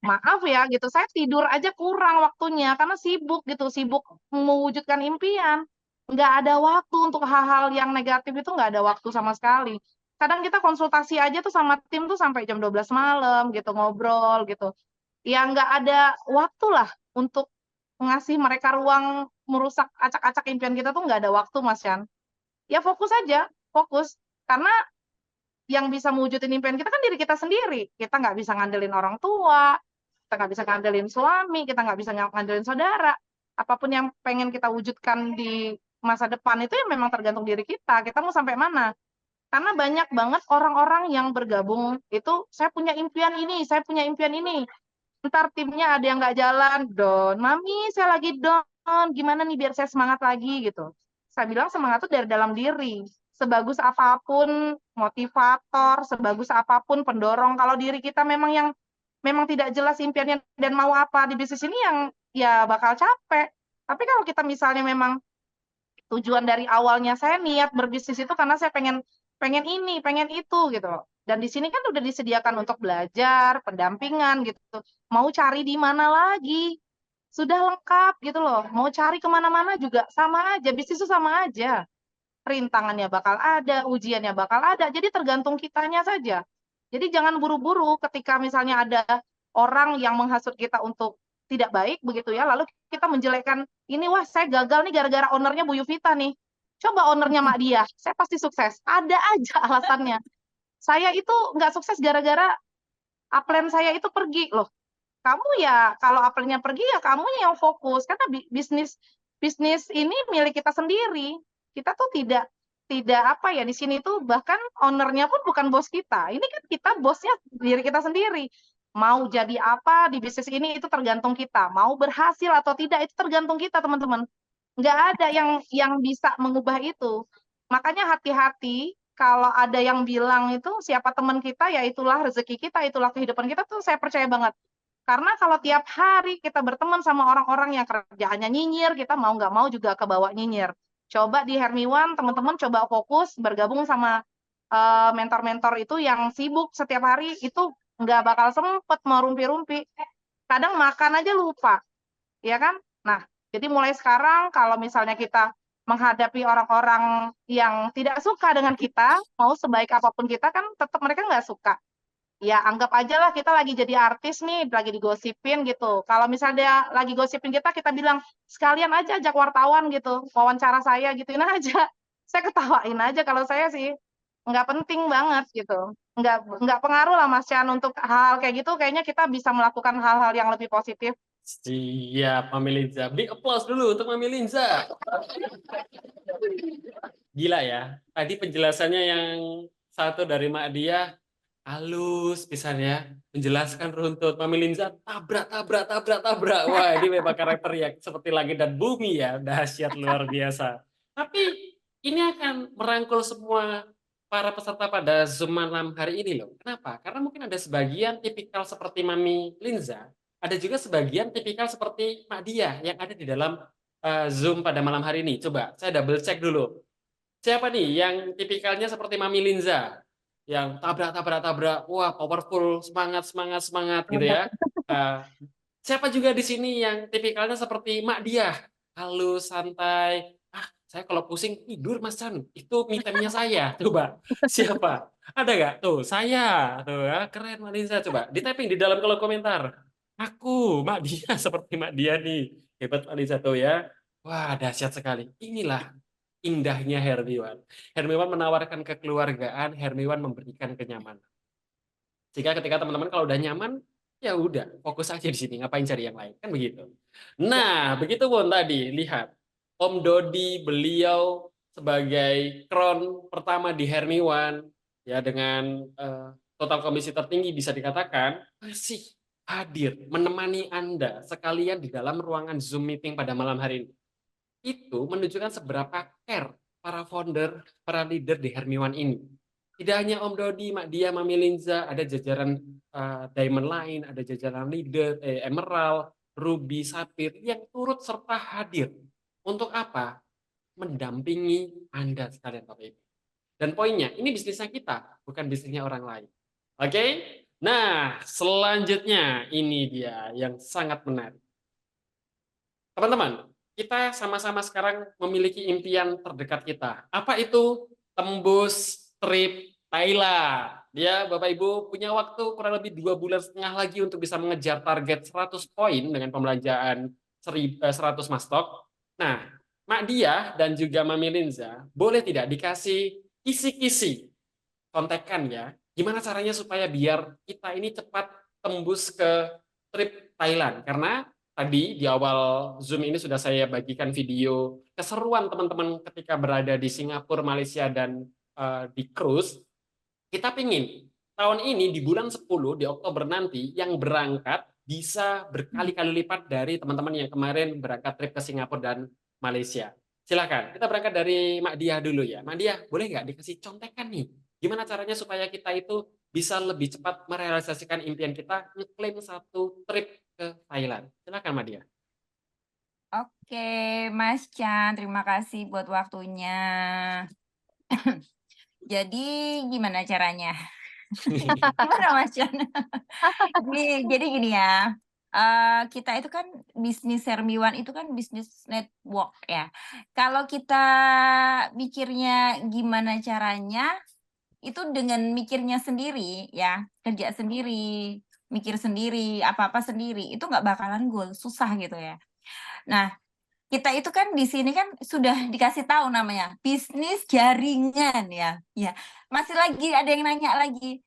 maaf ya gitu, saya tidur aja kurang waktunya, karena sibuk gitu, sibuk mewujudkan impian. Nggak ada waktu untuk hal-hal yang negatif itu nggak ada waktu sama sekali. Kadang kita konsultasi aja tuh sama tim tuh sampai jam 12 malam gitu, ngobrol gitu. Ya nggak ada waktu lah untuk ngasih mereka ruang merusak acak-acak impian kita tuh nggak ada waktu Mas Yan. Ya fokus aja, fokus. Karena yang bisa mewujudin impian kita kan diri kita sendiri. Kita nggak bisa ngandelin orang tua, kita nggak bisa ngandelin suami, kita nggak bisa ngandelin saudara. Apapun yang pengen kita wujudkan di masa depan itu ya memang tergantung diri kita mau sampai mana. Karena banyak banget orang-orang yang bergabung itu, saya punya impian ini, saya punya impian ini. Ntar timnya ada yang nggak jalan, down. Mami, saya lagi down, gimana nih biar saya semangat lagi gitu. Saya bilang semangat itu dari dalam diri. Sebagus apapun motivator, sebagus apapun pendorong, kalau diri kita memang tidak jelas impiannya dan mau apa di bisnis ini, yang ya bakal capek. Tapi kalau kita misalnya memang tujuan dari awalnya saya niat berbisnis itu karena saya pengen ini, pengen itu gitu. Dan di sini kan udah disediakan untuk belajar, pendampingan gitu. Mau cari di mana lagi? Sudah lengkap gitu loh. Mau cari kemana-mana juga sama aja, bisnis itu sama aja. Rintangannya bakal ada, ujiannya bakal ada. Jadi tergantung kitanya saja. Jadi jangan buru-buru ketika misalnya ada orang yang menghasut kita untuk tidak baik begitu ya, lalu kita menjelekkan, ini wah saya gagal nih gara-gara ownernya Bu Yuvita nih. Coba ownernya Mak Dia, saya pasti sukses. Ada aja alasannya. Saya itu nggak sukses gara-gara upline saya itu pergi loh. Kamu ya kalau upline-nya pergi ya kamu yang fokus karena bisnis ini milik kita sendiri. Kita tuh tidak apa ya di sini tuh bahkan ownernya pun bukan bos kita. Ini kan kita bosnya diri kita sendiri. Mau jadi apa di bisnis ini itu tergantung kita. Mau berhasil atau tidak itu tergantung kita, teman-teman. Nggak ada yang bisa mengubah itu. Makanya hati-hati kalau ada yang bilang itu siapa teman kita ya itulah rezeki kita, itulah kehidupan kita tuh saya percaya banget. Karena kalau tiap hari kita berteman sama orang-orang yang kerjaannya nyinyir, kita mau nggak mau juga kebawa nyinyir. Coba di Hermiwan, teman-teman coba fokus bergabung sama mentor-mentor itu yang sibuk setiap hari, itu nggak bakal sempet mau rumpi-rumpi. Kadang makan aja lupa, ya kan? Nah, jadi mulai sekarang kalau misalnya kita menghadapi orang-orang yang tidak suka dengan kita, mau sebaik apapun kita kan tetap mereka nggak suka. Ya anggap aja lah kita lagi jadi artis nih, lagi digosipin gitu. Kalau misalnya dia lagi gosipin kita bilang, sekalian aja ajak wartawan gitu, wawancara saya gituin aja. Saya ketawain aja kalau saya sih. Nggak penting banget gitu. Nggak pengaruh lah Mas Chan untuk hal kayak gitu, kayaknya kita bisa melakukan hal-hal yang lebih positif. Siap, Mami Linza. Big applause dulu untuk Mami Linza. Gila ya. Tadi penjelasannya yang satu dari Mak Dia halus pisan ya. Menjelaskan runtut. Mami Linza tabrak. Wah, ini memang karakter yang seperti langit dan bumi ya. Dahsyat luar biasa. Tapi ini akan merangkul semua para peserta pada Zoom malam hari ini loh. Kenapa? Karena mungkin ada sebagian tipikal seperti Mami Linza, ada juga sebagian tipikal seperti Mak Dia yang ada di dalam Zoom pada malam hari ini. Coba saya double check dulu. Siapa nih yang tipikalnya seperti Mami Linza? Yang tabrak. Wah, powerful, semangat gitu ya. Siapa juga di sini yang tipikalnya seperti Mak Dia? Halus, santai. Saya kalau pusing tidur Mas Chan, itu me time-nya saya. Coba, siapa? Ada nggak? Tuh, saya. Tuh ya, keren Mak Linza. Coba, di typing di dalam kolom komentar. Aku, Mak Dia, seperti Mak Dia nih. Hebat Mak Linza tuh ya. Wah, dahsyat sekali. Inilah indahnya Hermiwan. Hermiwan menawarkan kekeluargaan, Hermiwan memberikan kenyamanan. Jika ketika teman-teman kalau udah nyaman, ya udah, fokus aja di sini, ngapain cari yang lain, kan begitu. Nah, begitu pun tadi, lihat. Om Dodi, beliau sebagai kron pertama di Hermiwan, ya dengan total komisi tertinggi bisa dikatakan, masih hadir, menemani Anda sekalian di dalam ruangan Zoom meeting pada malam hari ini. Itu menunjukkan seberapa care para founder, para leader di Hermiwan ini. Tidak hanya Om Dodi, Mak Dia, Mami Linza, ada jajaran Diamond lain, ada jajaran leader, Emerald, Ruby, Sapphire yang turut serta hadir. Untuk apa? Mendampingi Anda sekalian Bapak Ibu. Dan poinnya, ini bisnisnya kita, bukan bisnisnya orang lain. Oke? Nah, selanjutnya ini dia yang sangat menarik. Teman-teman, kita sama-sama sekarang memiliki impian terdekat kita. Apa itu? Tembus trip Thailand. Ya, Bapak Ibu punya waktu kurang lebih 2,5 bulan lagi untuk bisa mengejar target 100 poin dengan pembelanjaan 100 mastok. Nah, Mak Dia dan juga Mami Linza, boleh tidak dikasih kisi-kisi kontekan ya, gimana caranya supaya biar kita ini cepat tembus ke trip Thailand. Karena tadi di awal Zoom ini sudah saya bagikan video keseruan teman-teman ketika berada di Singapura, Malaysia, dan di cruise. Kita pingin tahun ini di bulan 10, di Oktober nanti, yang berangkat bisa berkali-kali lipat dari teman-teman yang kemarin berangkat trip ke Singapura dan Malaysia. Silakan, kita berangkat dari Mak Dia dulu ya. Mak Dia, boleh nggak dikasih contekan nih? Gimana caranya supaya kita itu bisa lebih cepat merealisasikan impian kita, ngeklaim satu trip ke Thailand. Silakan Mak Dia. Oke, Mas Chan, terima kasih buat waktunya. Jadi gimana caranya? Gimana Mas Chan? Jadi gini ya, kita itu kan bisnis Hermiwan itu kan bisnis network ya. Kalau kita mikirnya gimana caranya, itu dengan mikirnya sendiri ya, kerja sendiri, mikir sendiri, apa-apa sendiri, itu nggak bakalan goal, susah gitu ya. Nah, kita itu kan di sini kan sudah dikasih tahu namanya bisnis jaringan ya. Ya, masih lagi ada yang nanya lagi.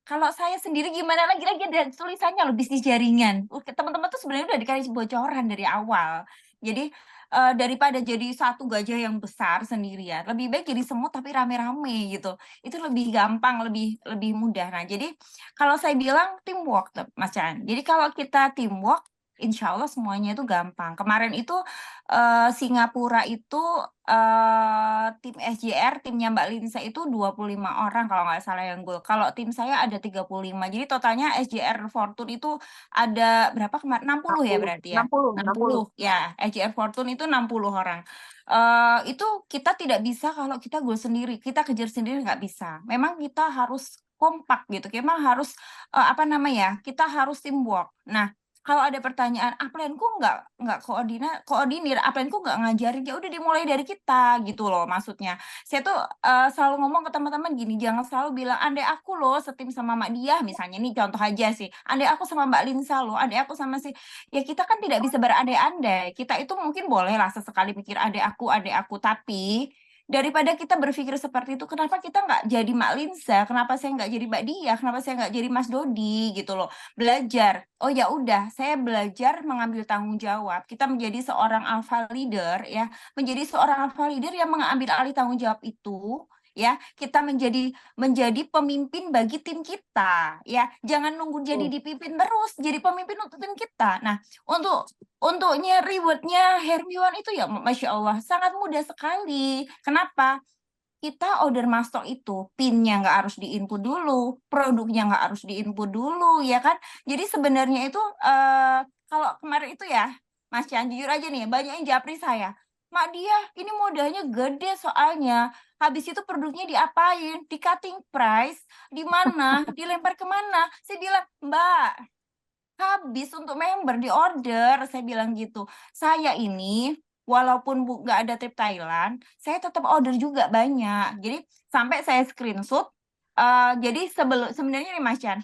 Kalau saya sendiri gimana lagi ada tulisannya loh, bisnis jaringan. Teman-teman tuh sebenarnya udah dikasih bocoran dari awal. Jadi daripada jadi satu gajah yang besar sendirian, lebih baik jadi semut tapi rame-rame gitu. Itu lebih gampang, lebih lebih mudah. Nah, jadi kalau saya bilang teamwork, Mas Chan. Jadi kalau kita teamwork, insya Allah semuanya itu gampang. Kemarin itu Singapura itu tim SJR, timnya Mbak Linsa itu 25 orang kalau nggak salah yang gol. Kalau tim saya ada 35. Jadi totalnya SJR Fortune itu ada berapa kemarin? 60 ya 60, berarti ya. 60, 60 ya, SJR Fortune itu 60 orang. Itu kita tidak bisa kalau kita gol sendiri, kita kejar sendiri nggak bisa. Memang kita harus kompak gitu. Memang harus apa namanya? Kita harus teamwork. Nah, kalau ada pertanyaan, upline-ku nggak koordinir, upline-ku nggak ngajarin, ya udah dimulai dari kita gitu loh maksudnya. Saya tuh selalu ngomong ke teman-teman gini, jangan selalu bilang, andai aku loh setim sama Mak Diah, misalnya nih contoh aja sih, andai aku sama Mbak Linsa loh, andai aku sama si, ya kita kan tidak bisa berandai-andai. Kita itu mungkin boleh lah sesekali pikir andai aku, tapi daripada kita berpikir seperti itu, kenapa kita nggak jadi Mak Linsa, kenapa saya nggak jadi Mbak Diah, kenapa saya nggak jadi Mas Dodi gitu loh. Belajar, oh ya udah, saya belajar mengambil tanggung jawab. Kita menjadi seorang alpha leader ya, menjadi seorang alpha leader yang mengambil alih tanggung jawab itu ya, kita menjadi pemimpin bagi tim kita ya. Jangan nunggu jadi dipimpin terus, jadi pemimpin untuk tim kita. Nah, untuknya rewardnya Hermiwan itu ya Masya Allah sangat mudah sekali. Kenapa? Kita order mastok itu pinnya nggak harus diinput dulu, produknya nggak harus diinput dulu, ya kan? Jadi sebenarnya itu kalau kemarin itu ya, Mas Chan, jujur aja nih, banyak yang japri saya. Mak Dia, ini modalnya gede soalnya. Habis itu produknya diapain? Di cutting price, di mana? Dilempar kemana? Saya bilang, Mbak, habis untuk member di order, saya bilang gitu. Saya ini walaupun nggak ada trip Thailand, saya tetap order juga banyak. Jadi sampai saya screenshot. Jadi sebenarnya nih Mas Chan,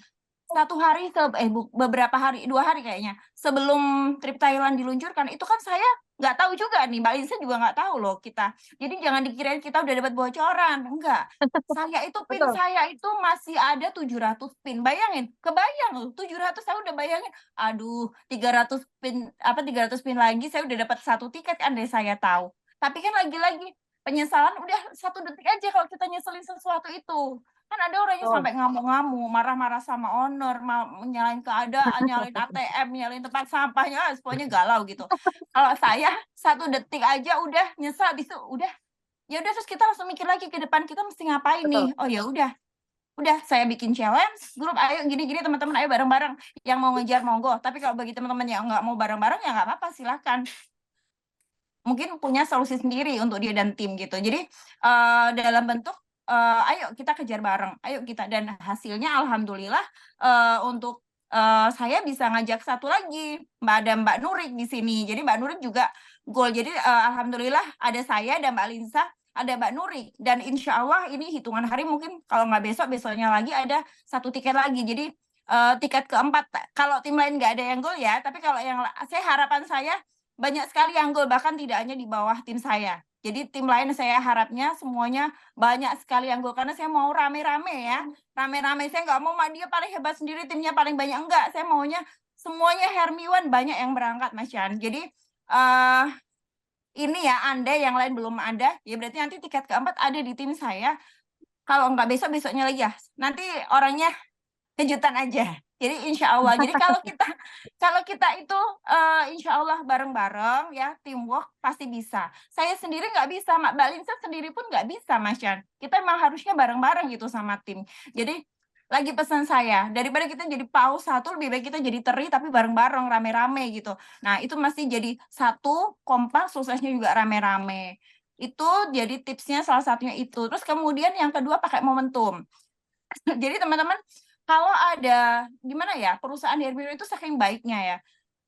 beberapa hari, 2 hari kayaknya sebelum trip Thailand diluncurkan itu kan saya nggak tahu juga nih, Mbak Linsa juga nggak tahu loh kita. Jadi jangan dikirain kita udah dapat bocoran, enggak. Saya itu pin Betul. saya itu masih ada 700 pin. Bayangin, kebayang loh 700 saya udah bayangin. Aduh, 300 pin 300 pin lagi saya udah dapat satu tiket andai saya tahu. Tapi kan lagi-lagi penyesalan udah 1 detik aja kalau kita nyeselin sesuatu itu. Kan ada orang yang sampai ngamuk-ngamuk, marah-marah sama owner, nyalain keadaan, nyalain ATM, nyalain tempat sampahnya, pokoknya galau gitu. Kalau saya 1 detik aja udah nyesel, habis itu udah, ya udah terus kita langsung mikir lagi ke depan kita mesti ngapain nih. Oh ya udah saya bikin challenge grup, ayo gini-gini teman-teman, ayo bareng-bareng. Yang mau ngejar monggo, tapi kalau bagi teman-teman yang nggak mau bareng-bareng ya nggak apa-apa, silakan. Mungkin punya solusi sendiri untuk dia dan tim gitu. Jadi dalam bentuk ayo kita kejar bareng, ayo kita, dan hasilnya alhamdulillah untuk saya bisa ngajak satu lagi Mbak Nurik di sini. Jadi Mbak Nurik juga gol. Jadi alhamdulillah ada saya dan Mbak Linsa, ada Mbak Nurik, dan insya Allah ini hitungan hari, mungkin kalau nggak besoknya lagi ada satu tiket lagi. Jadi tiket keempat kalau tim lain nggak ada yang gol ya, tapi kalau yang harapan saya banyak sekali yang gol, bahkan tidak hanya di bawah tim saya. Jadi tim lain saya harapnya semuanya banyak sekali yang gol, karena saya mau rame-rame ya. Rame-rame, saya nggak mau Mak Dia paling hebat sendiri, timnya paling banyak, enggak. Saya maunya semuanya Hermiwan banyak yang berangkat, Mas Chan. Jadi ini ya, andai yang lain belum ada, ya berarti nanti tiket keempat ada di tim saya. Kalau nggak besoknya lagi ya, nanti orangnya kejutan aja. Jadi insya Allah. Jadi kalau kita itu insya Allah bareng-bareng ya, teamwork pasti bisa. Saya sendiri nggak bisa, Mbak Linsa sendiri pun nggak bisa, Mas Chan. Kita emang harusnya bareng-bareng gitu sama tim. Jadi lagi pesan saya, daripada kita jadi paus satu, lebih baik kita jadi teri tapi bareng-bareng, rame-rame gitu. Nah itu masih jadi satu, kompak, suksesnya juga rame-rame. Itu jadi tipsnya salah satunya itu. Terus kemudian yang kedua pakai momentum. Jadi teman-teman, kalau ada gimana ya, perusahaan Hermione itu saking baiknya ya,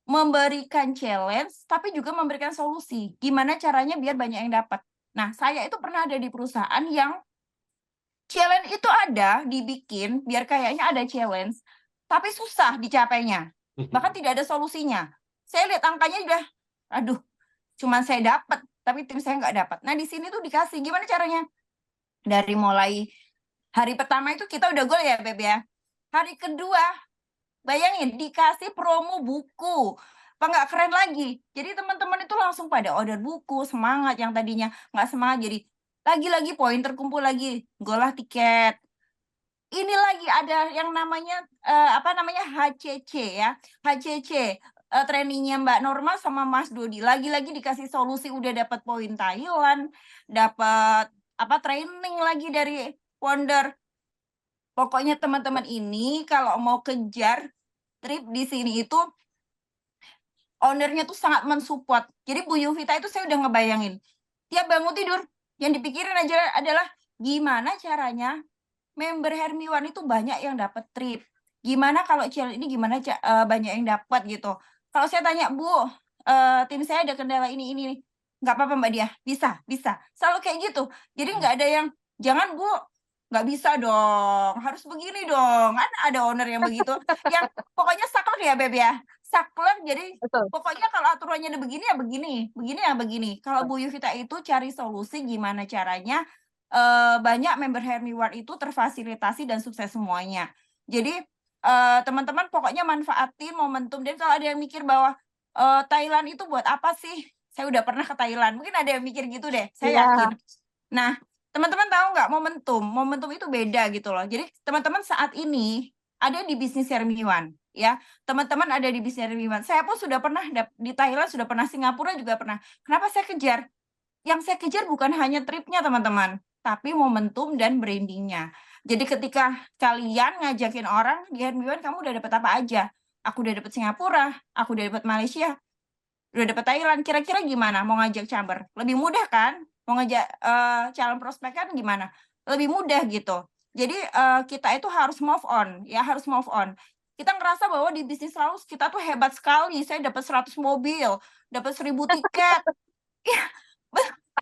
memberikan challenge tapi juga memberikan solusi. Gimana caranya biar banyak yang dapat. Nah, saya itu pernah ada di perusahaan yang challenge itu ada dibikin biar kayaknya ada challenge, tapi susah dicapainya. Bahkan tidak ada solusinya. Saya lihat angkanya udah, aduh, cuman saya dapat, tapi tim saya nggak dapat. Nah, di sini tuh dikasih gimana caranya? Dari mulai hari pertama itu kita udah gol ya, Beb ya. Hari kedua, bayangin dikasih promo buku. Apa nggak keren lagi? Jadi teman-teman itu langsung pada order buku, semangat yang tadinya nggak semangat jadi lagi-lagi poin terkumpul lagi, golah tiket. Ini lagi ada yang namanya HCC ya. HCC trainingnya Mbak Norma sama Mas Dodi. Lagi-lagi dikasih solusi udah dapat poin Thailand, dapat training lagi dari Wonder. Pokoknya teman-teman ini kalau mau kejar trip di sini itu ownernya tuh sangat mensupport. Jadi Bu Yuvita itu saya udah ngebayangin. Tiap bangun tidur yang dipikirin aja adalah gimana caranya member Hermiwan itu banyak yang dapat trip. Gimana kalau channel ini banyak yang dapat gitu. Kalau saya tanya, Bu, tim saya ada kendala ini nih. Nggak apa-apa Mbak Dia, bisa. Selalu kayak gitu. Jadi nggak ada yang, jangan Bu, nggak bisa dong, harus begini dong. Kan ada owner yang begitu. Yang pokoknya saklek ya Beb ya. Saklek, jadi Betul. pokoknya kalau aturannya ada begini ya begini. Kalau Bu Yuvita itu cari solusi gimana caranya banyak member Hermiwan itu terfasilitasi dan sukses semuanya. Jadi teman-teman pokoknya manfaatin momentum. Dan kalau ada yang mikir bahwa Thailand itu buat apa sih? Saya udah pernah ke Thailand. Mungkin ada yang mikir gitu deh. Saya Iya. yakin. Nah, teman-teman tahu nggak momentum? Momentum itu beda gitu loh. Jadi teman-teman saat ini ada di bisnis Hermiwan, ya. Teman-teman ada di bisnis Hermiwan. Saya pun sudah pernah di Thailand, sudah pernah Singapura juga pernah. Kenapa saya kejar? Yang saya kejar bukan hanya tripnya teman-teman, tapi momentum dan brandingnya. Jadi ketika kalian ngajakin orang di Hermiwan, kamu udah dapat apa aja? Aku udah dapat Singapura, aku udah dapat Malaysia, udah dapat Thailand. Kira-kira gimana mau ngajak cabar? Lebih mudah kan? Mau ngajak calon prospek kan gimana? Lebih mudah gitu. Jadi kita itu harus move on, ya harus move on. Kita ngerasa bahwa di bisnis sales kita tuh hebat sekali. Saya dapat 100 mobil, dapat 1000 tiket. Ya,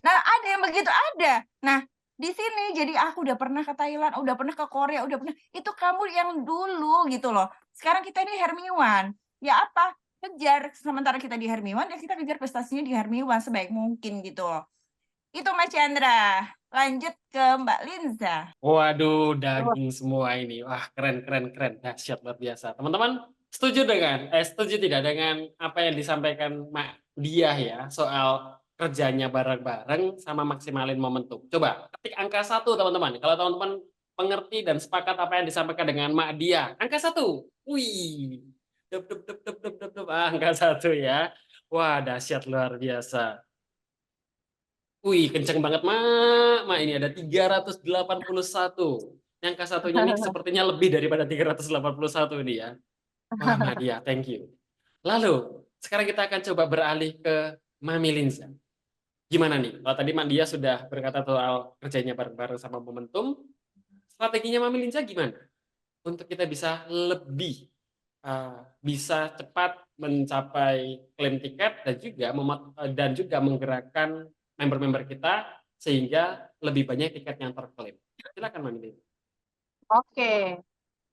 nah ada yang begitu ada. Nah, di sini jadi aku udah pernah ke Thailand, udah pernah ke Korea, udah pernah. Itu kamu yang dulu gitu loh. Sekarang kita ini Hermiwan. Ya apa? Kejar sementara kita di Hermiwan, ya kita kejar prestasinya di Hermiwan sebaik mungkin gitu loh. Itu Mas Chandra. Lanjut ke Mbak Linza. Waduh, daging semua ini. Wah, keren. Dahsyat, luar biasa. Teman-teman, setuju tidak dengan apa yang disampaikan Mak Diah ya, soal kerjanya bareng-bareng sama maksimalin momentum. Coba, ketik angka 1, teman-teman. Kalau teman-teman mengerti dan sepakat apa yang disampaikan dengan Mak Diah. Angka 1. Wih. Angka 1 ya. Wah, dahsyat luar biasa. Wih, kenceng banget, Mak. Ini ada 381. Yang angka satunya ini sepertinya lebih daripada 381 ini ya. Wah, Madia, thank you. Lalu, sekarang kita akan coba beralih ke Mami Linza. Gimana nih? Kalau tadi Madia sudah berkata soal kerjanya bareng-bareng sama momentum, strateginya Mami Linza gimana? Untuk kita bisa lebih bisa cepat mencapai klaim tiket dan juga menggerakkan member-member kita sehingga lebih banyak tiket yang terklaim. Silakan Mami Linza. Oke.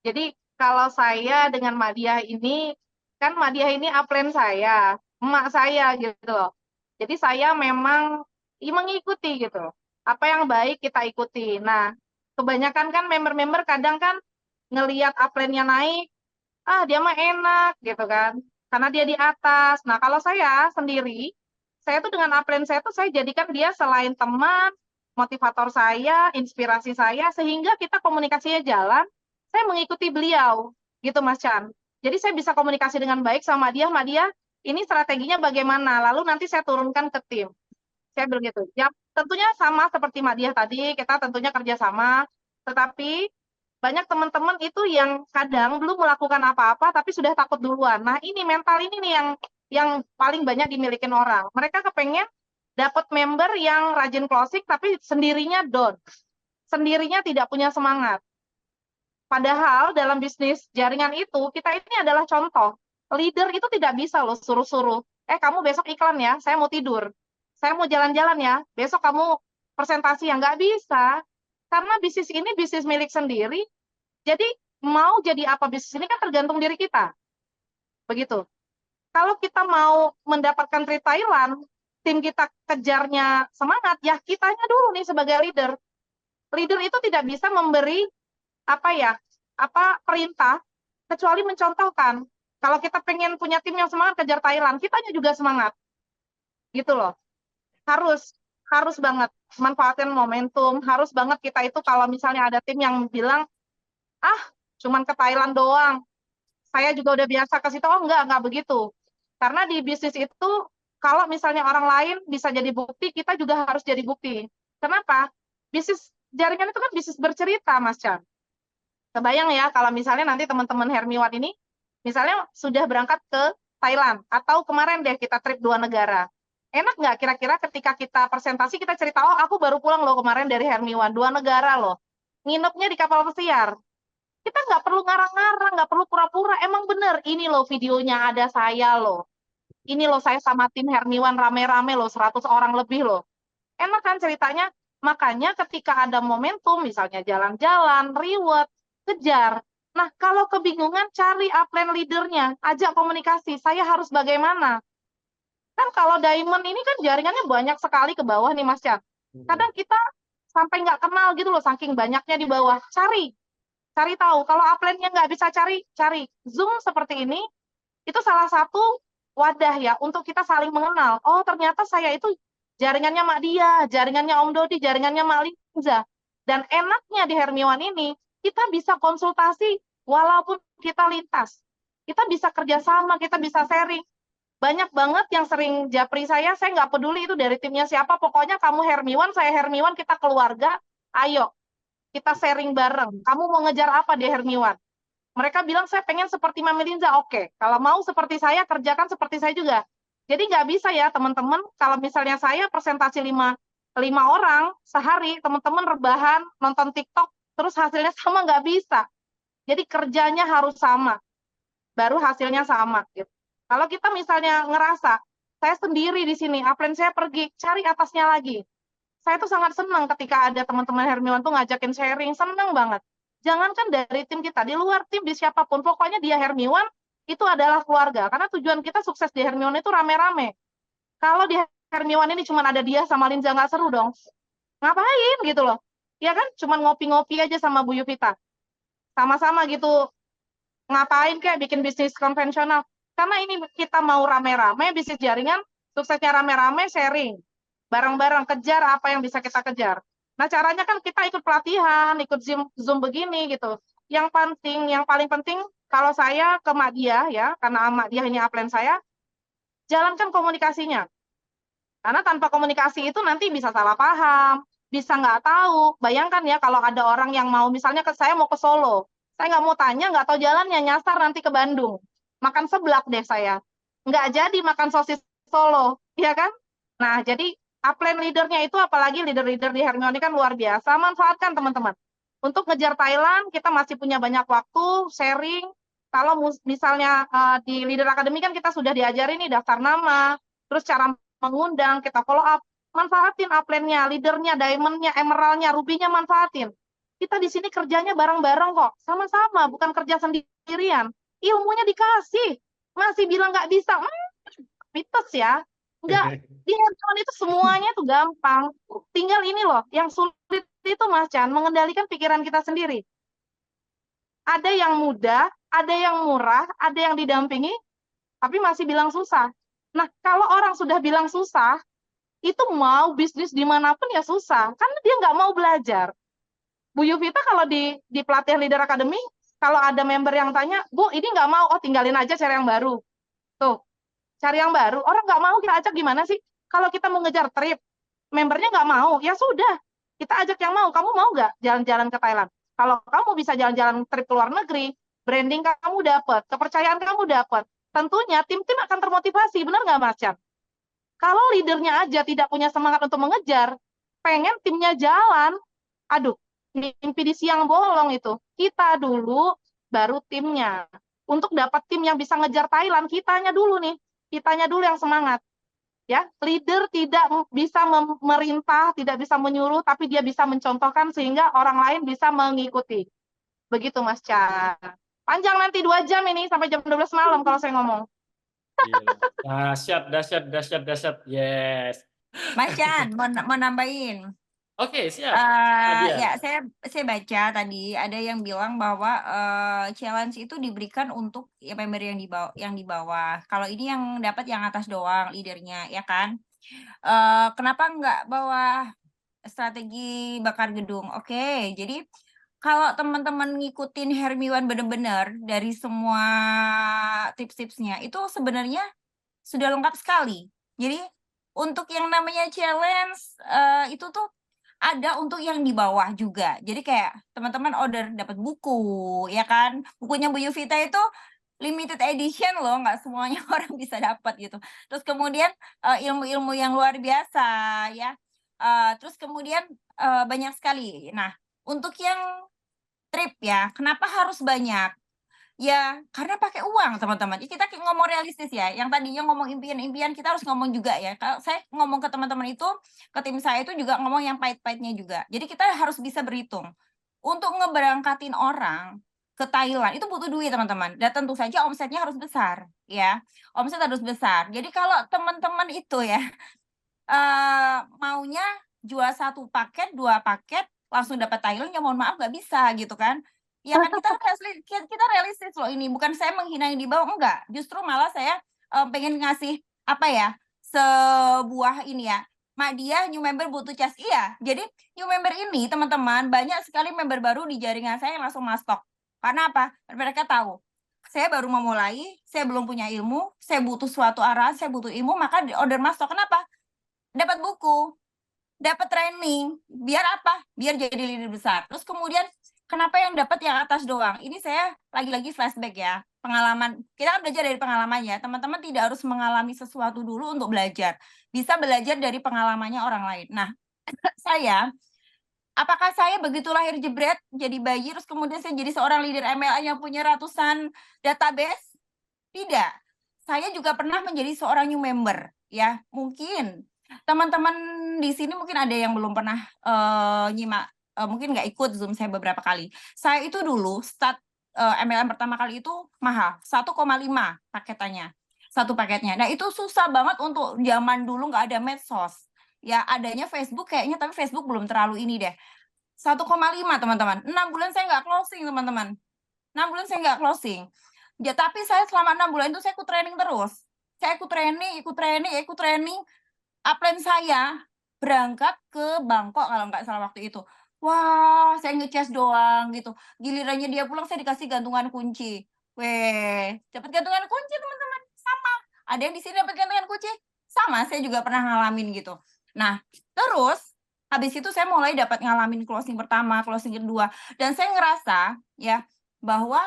Jadi kalau saya dengan Mbak Diah ini, kan Mbak Diah ini upline saya, emak saya gitu loh. Jadi saya memang mengikuti gitu. Apa yang baik kita ikuti. Nah, kebanyakan kan member-member kadang kan ngelihat upline-nya naik, dia mah enak gitu kan. Karena dia di atas. Nah, kalau saya sendiri, saya tuh dengan upline saya tuh saya jadikan dia selain teman, motivator saya, inspirasi saya, sehingga kita komunikasinya jalan, saya mengikuti beliau, gitu Mas Chan. Jadi saya bisa komunikasi dengan baik sama dia, ini strateginya bagaimana, lalu nanti saya turunkan ke tim. Saya bilang gitu. Ya, tentunya sama seperti Madiah tadi, kita tentunya kerjasama, tetapi banyak teman-teman itu yang kadang belum melakukan apa-apa, tapi sudah takut duluan. Nah, ini mental ini nih yang paling banyak dimiliki orang. Mereka kepengen dapat member yang rajin closing, tapi sendirinya down. Sendirinya tidak punya semangat. Padahal dalam bisnis jaringan itu, kita ini adalah contoh. Leader itu tidak bisa loh suruh-suruh. Kamu besok iklan ya, saya mau tidur. Saya mau jalan-jalan ya, besok kamu presentasi ya. Nggak bisa. Karena bisnis ini bisnis milik sendiri, jadi mau jadi apa bisnis ini kan tergantung diri kita. Begitu. Kalau kita mau mendapatkan trip Thailand, tim kita kejarnya semangat, ya kitanya dulu nih sebagai leader. Leader itu tidak bisa memberi perintah kecuali mencontohkan. Kalau kita pengen punya tim yang semangat kejar Thailand, kitanya juga semangat. Gitu loh. Harus banget manfaatin momentum, harus banget kita itu kalau misalnya ada tim yang bilang, cuman ke Thailand doang, saya juga udah biasa ke situ, enggak begitu. Karena di bisnis itu, kalau misalnya orang lain bisa jadi bukti, kita juga harus jadi bukti. Kenapa? Bisnis jaringan itu kan bisnis bercerita, Mas Chan. Kebayang ya, kalau misalnya nanti teman-teman Hermiwan ini, misalnya sudah berangkat ke Thailand, atau kemarin deh kita trip 2 negara. Enak nggak kira-kira ketika kita presentasi, kita cerita, aku baru pulang loh kemarin dari Hermiwan, 2 negara loh. Nginepnya di kapal pesiar. Kita nggak perlu ngarang-ngarang, nggak perlu pura-pura, emang bener, ini loh videonya ada saya loh. Ini loh saya sama tim Hermiwan rame-rame loh, 100 orang lebih loh. Enak kan ceritanya? Makanya ketika ada momentum, misalnya jalan-jalan, reward, kejar. Nah, kalau kebingungan, cari upline leadernya, ajak komunikasi, saya harus bagaimana? Kan kalau diamond ini kan jaringannya banyak sekali ke bawah nih Mas Chan. Kadang kita sampai nggak kenal gitu loh, saking banyaknya di bawah. Cari tahu. Kalau upline-nya nggak bisa cari Zoom seperti ini, itu salah satu wadah ya untuk kita saling mengenal. Oh, ternyata saya itu jaringannya Mak Dia, jaringannya Om Dodi, jaringannya Mak Linza. Dan enaknya di Hermiwan ini, kita bisa konsultasi walaupun kita lintas. Kita bisa kerjasama, kita bisa sharing. Banyak banget yang sering japri saya nggak peduli itu dari timnya siapa, pokoknya kamu Hermiwan, saya Hermiwan, kita keluarga, ayo, kita sharing bareng. Kamu mau ngejar apa di Hermiwan? Mereka bilang, saya pengen seperti Mami Linza. Oke, kalau mau seperti saya, kerjakan seperti saya juga. Jadi nggak bisa ya, teman-teman. Kalau misalnya saya presentasi 5 orang sehari, teman-teman rebahan, nonton TikTok, terus hasilnya sama, nggak bisa. Jadi kerjanya harus sama, baru hasilnya sama. Gitu. Kalau kita misalnya ngerasa, saya sendiri di sini, upline saya pergi, cari atasnya lagi. Saya tuh sangat senang ketika ada teman-teman Hermiwan tuh ngajakin sharing, senang banget. Jangankan dari tim kita, di luar tim, di siapapun, pokoknya dia Hermiwan, itu adalah keluarga. Karena tujuan kita sukses di Hermiwan itu rame-rame. Kalau di Hermiwan ini cuma ada dia sama Linza, nggak seru dong. Ngapain gitu loh. Ya kan, cuma ngopi-ngopi aja sama Bu Yuvita. Sama-sama gitu, ngapain kayak bikin bisnis konvensional. Karena ini kita mau rame-rame, bisnis jaringan, suksesnya rame-rame, sharing. Bareng-bareng, kejar apa yang bisa kita kejar. Nah, caranya kan kita ikut pelatihan, ikut Zoom begini gitu. Yang paling penting, kalau saya ke Mak Dia ya, karena Mak Dia ini upline saya, jalankan komunikasinya. Karena tanpa komunikasi itu nanti bisa salah paham, bisa nggak tahu. Bayangkan ya kalau ada orang yang mau, misalnya saya mau ke Solo, saya nggak mau tanya, nggak tahu jalannya, nyasar nanti ke Bandung. Makan seblak deh saya. Nggak jadi makan sosis Solo, ya kan? Nah, jadi upline leadernya itu, apalagi leader-leader di Hermione kan luar biasa, manfaatkan teman-teman. Untuk ngejar Thailand, kita masih punya banyak waktu, sharing. Kalau misalnya di Leader Academy kan kita sudah diajarin nih daftar nama, terus cara mengundang, kita follow up. Manfaatin upline-nya, leadernya, diamond-nya, emerald-nya, ruby-nya manfaatin. Kita di sini kerjanya bareng-bareng kok, sama-sama, bukan kerja sendirian. Ilmunya dikasih, masih bilang nggak bisa, mitos ya. Enggak, di Hermione itu semuanya tuh gampang. Tinggal ini loh, yang sulit itu Mas Chan, mengendalikan pikiran kita sendiri. Ada yang mudah, ada yang murah, ada yang didampingi, tapi masih bilang susah. Nah, kalau orang sudah bilang susah, itu mau bisnis dimanapun ya susah, karena dia nggak mau belajar. Bu Yuvita kalau di pelatihan Leader Academy, kalau ada member yang tanya, Bu, ini nggak mau, oh tinggalin aja cari yang baru. Tuh, cari yang baru. Orang nggak mau, kita ajak gimana sih? Kalau kita mau ngejar trip, membernya nggak mau, ya sudah. Kita ajak yang mau. Kamu mau nggak jalan-jalan ke Thailand? Kalau kamu bisa jalan-jalan trip ke luar negeri, branding kamu dapat, kepercayaan kamu dapat. Tentunya tim-tim akan termotivasi, benar nggak Mas Chan? Kalau leadernya aja tidak punya semangat untuk mengejar, pengen timnya jalan, aduh, mimpi di siang bolong itu. Kita dulu, baru timnya. Untuk dapat tim yang bisa ngejar Thailand, kitanya dulu nih. Kitanya dulu yang semangat. Ya, leader tidak bisa memerintah, tidak bisa menyuruh, tapi dia bisa mencontohkan sehingga orang lain bisa mengikuti. Begitu Mas Chan. Panjang nanti 2 jam ini sampai jam 12 malam kalau saya ngomong. Dahsyat. Yes. Mas Chan, mau nambahin. Oke, siap. Nadia. Ya, saya baca tadi ada yang bilang bahwa challenge itu diberikan untuk ya member yang di bawah. Kalau ini yang dapat yang atas doang leadernya, ya kan? Kenapa nggak bawa strategi bakar gedung? Oke, jadi kalau teman-teman ngikutin Hermiwan bener-bener dari semua tips-tipsnya itu sebenarnya sudah lengkap sekali. Jadi untuk yang namanya challenge itu tuh ada untuk yang di bawah juga. Jadi kayak teman-teman order dapat buku, ya kan? Bukunya Bu Yuvita itu limited edition loh, nggak semuanya orang bisa dapat gitu. Terus kemudian ilmu-ilmu yang luar biasa ya. Terus kemudian banyak sekali. Nah, untuk yang trip ya, kenapa harus banyak? Ya, karena pakai uang, teman-teman. Kita ngomong realistis ya. Yang tadinya ngomong impian-impian, kita harus ngomong juga ya. Kalau saya ngomong ke teman-teman itu, ke tim saya itu juga ngomong yang pahit-pahitnya juga. Jadi kita harus bisa berhitung. Untuk ngeberangkatin orang ke Thailand itu butuh duit, teman-teman. Dan tentu saja omsetnya harus besar, ya. Omset harus besar. Jadi kalau teman-teman itu ya maunya jual 1 paket, 2 paket, langsung dapat Thailand, ya mohon maaf nggak bisa gitu kan. Ya kan kita realistis loh ini, bukan saya menghina yang di bawah, enggak. Justru malah saya pengen ngasih apa ya, sebuah ini ya, Mak dia new member butuh cas. Iya, jadi new member ini teman-teman banyak sekali member baru di jaringan saya yang langsung mastok. Karena apa? Mereka tahu saya baru memulai, saya belum punya ilmu, saya butuh suatu arahan, saya butuh ilmu, maka order mastok. Kenapa? Dapat buku, dapat training, biar apa? Biar jadi leader besar. Terus kemudian kenapa yang dapat yang atas doang? Ini saya lagi-lagi flashback ya, pengalaman. Kita kan belajar dari pengalamannya. Teman-teman tidak harus mengalami sesuatu dulu untuk belajar. Bisa belajar dari pengalamannya orang lain. Nah, apakah saya begitu lahir jebret, jadi bayi, terus kemudian saya jadi seorang leader MLM yang punya ratusan database? Tidak. Saya juga pernah menjadi seorang new member, ya. Mungkin teman-teman di sini mungkin ada yang belum pernah nyimak, mungkin nggak ikut Zoom saya beberapa kali. Saya itu dulu start MLM pertama kali itu mahal, 1,5 paketannya, satu paketnya. Nah itu susah banget untuk zaman dulu nggak ada medsos. Ya adanya Facebook kayaknya, tapi Facebook belum terlalu ini deh. 1,5 teman-teman. 6 bulan saya nggak closing, teman-teman. 6 bulan saya nggak closing. Ya, tapi saya selama 6 bulan itu saya ikut training terus. Saya ikut training. Upline saya berangkat ke Bangkok kalau nggak salah waktu itu. Wah, saya ngecas doang gitu. Gilirannya dia pulang saya dikasih gantungan kunci. Weh, dapat gantungan kunci teman-teman. Sama. Ada yang di sini dapat gantungan kunci? Sama, saya juga pernah ngalamin gitu. Nah, terus habis itu saya mulai dapat ngalamin closing pertama, closing kedua, dan saya ngerasa ya bahwa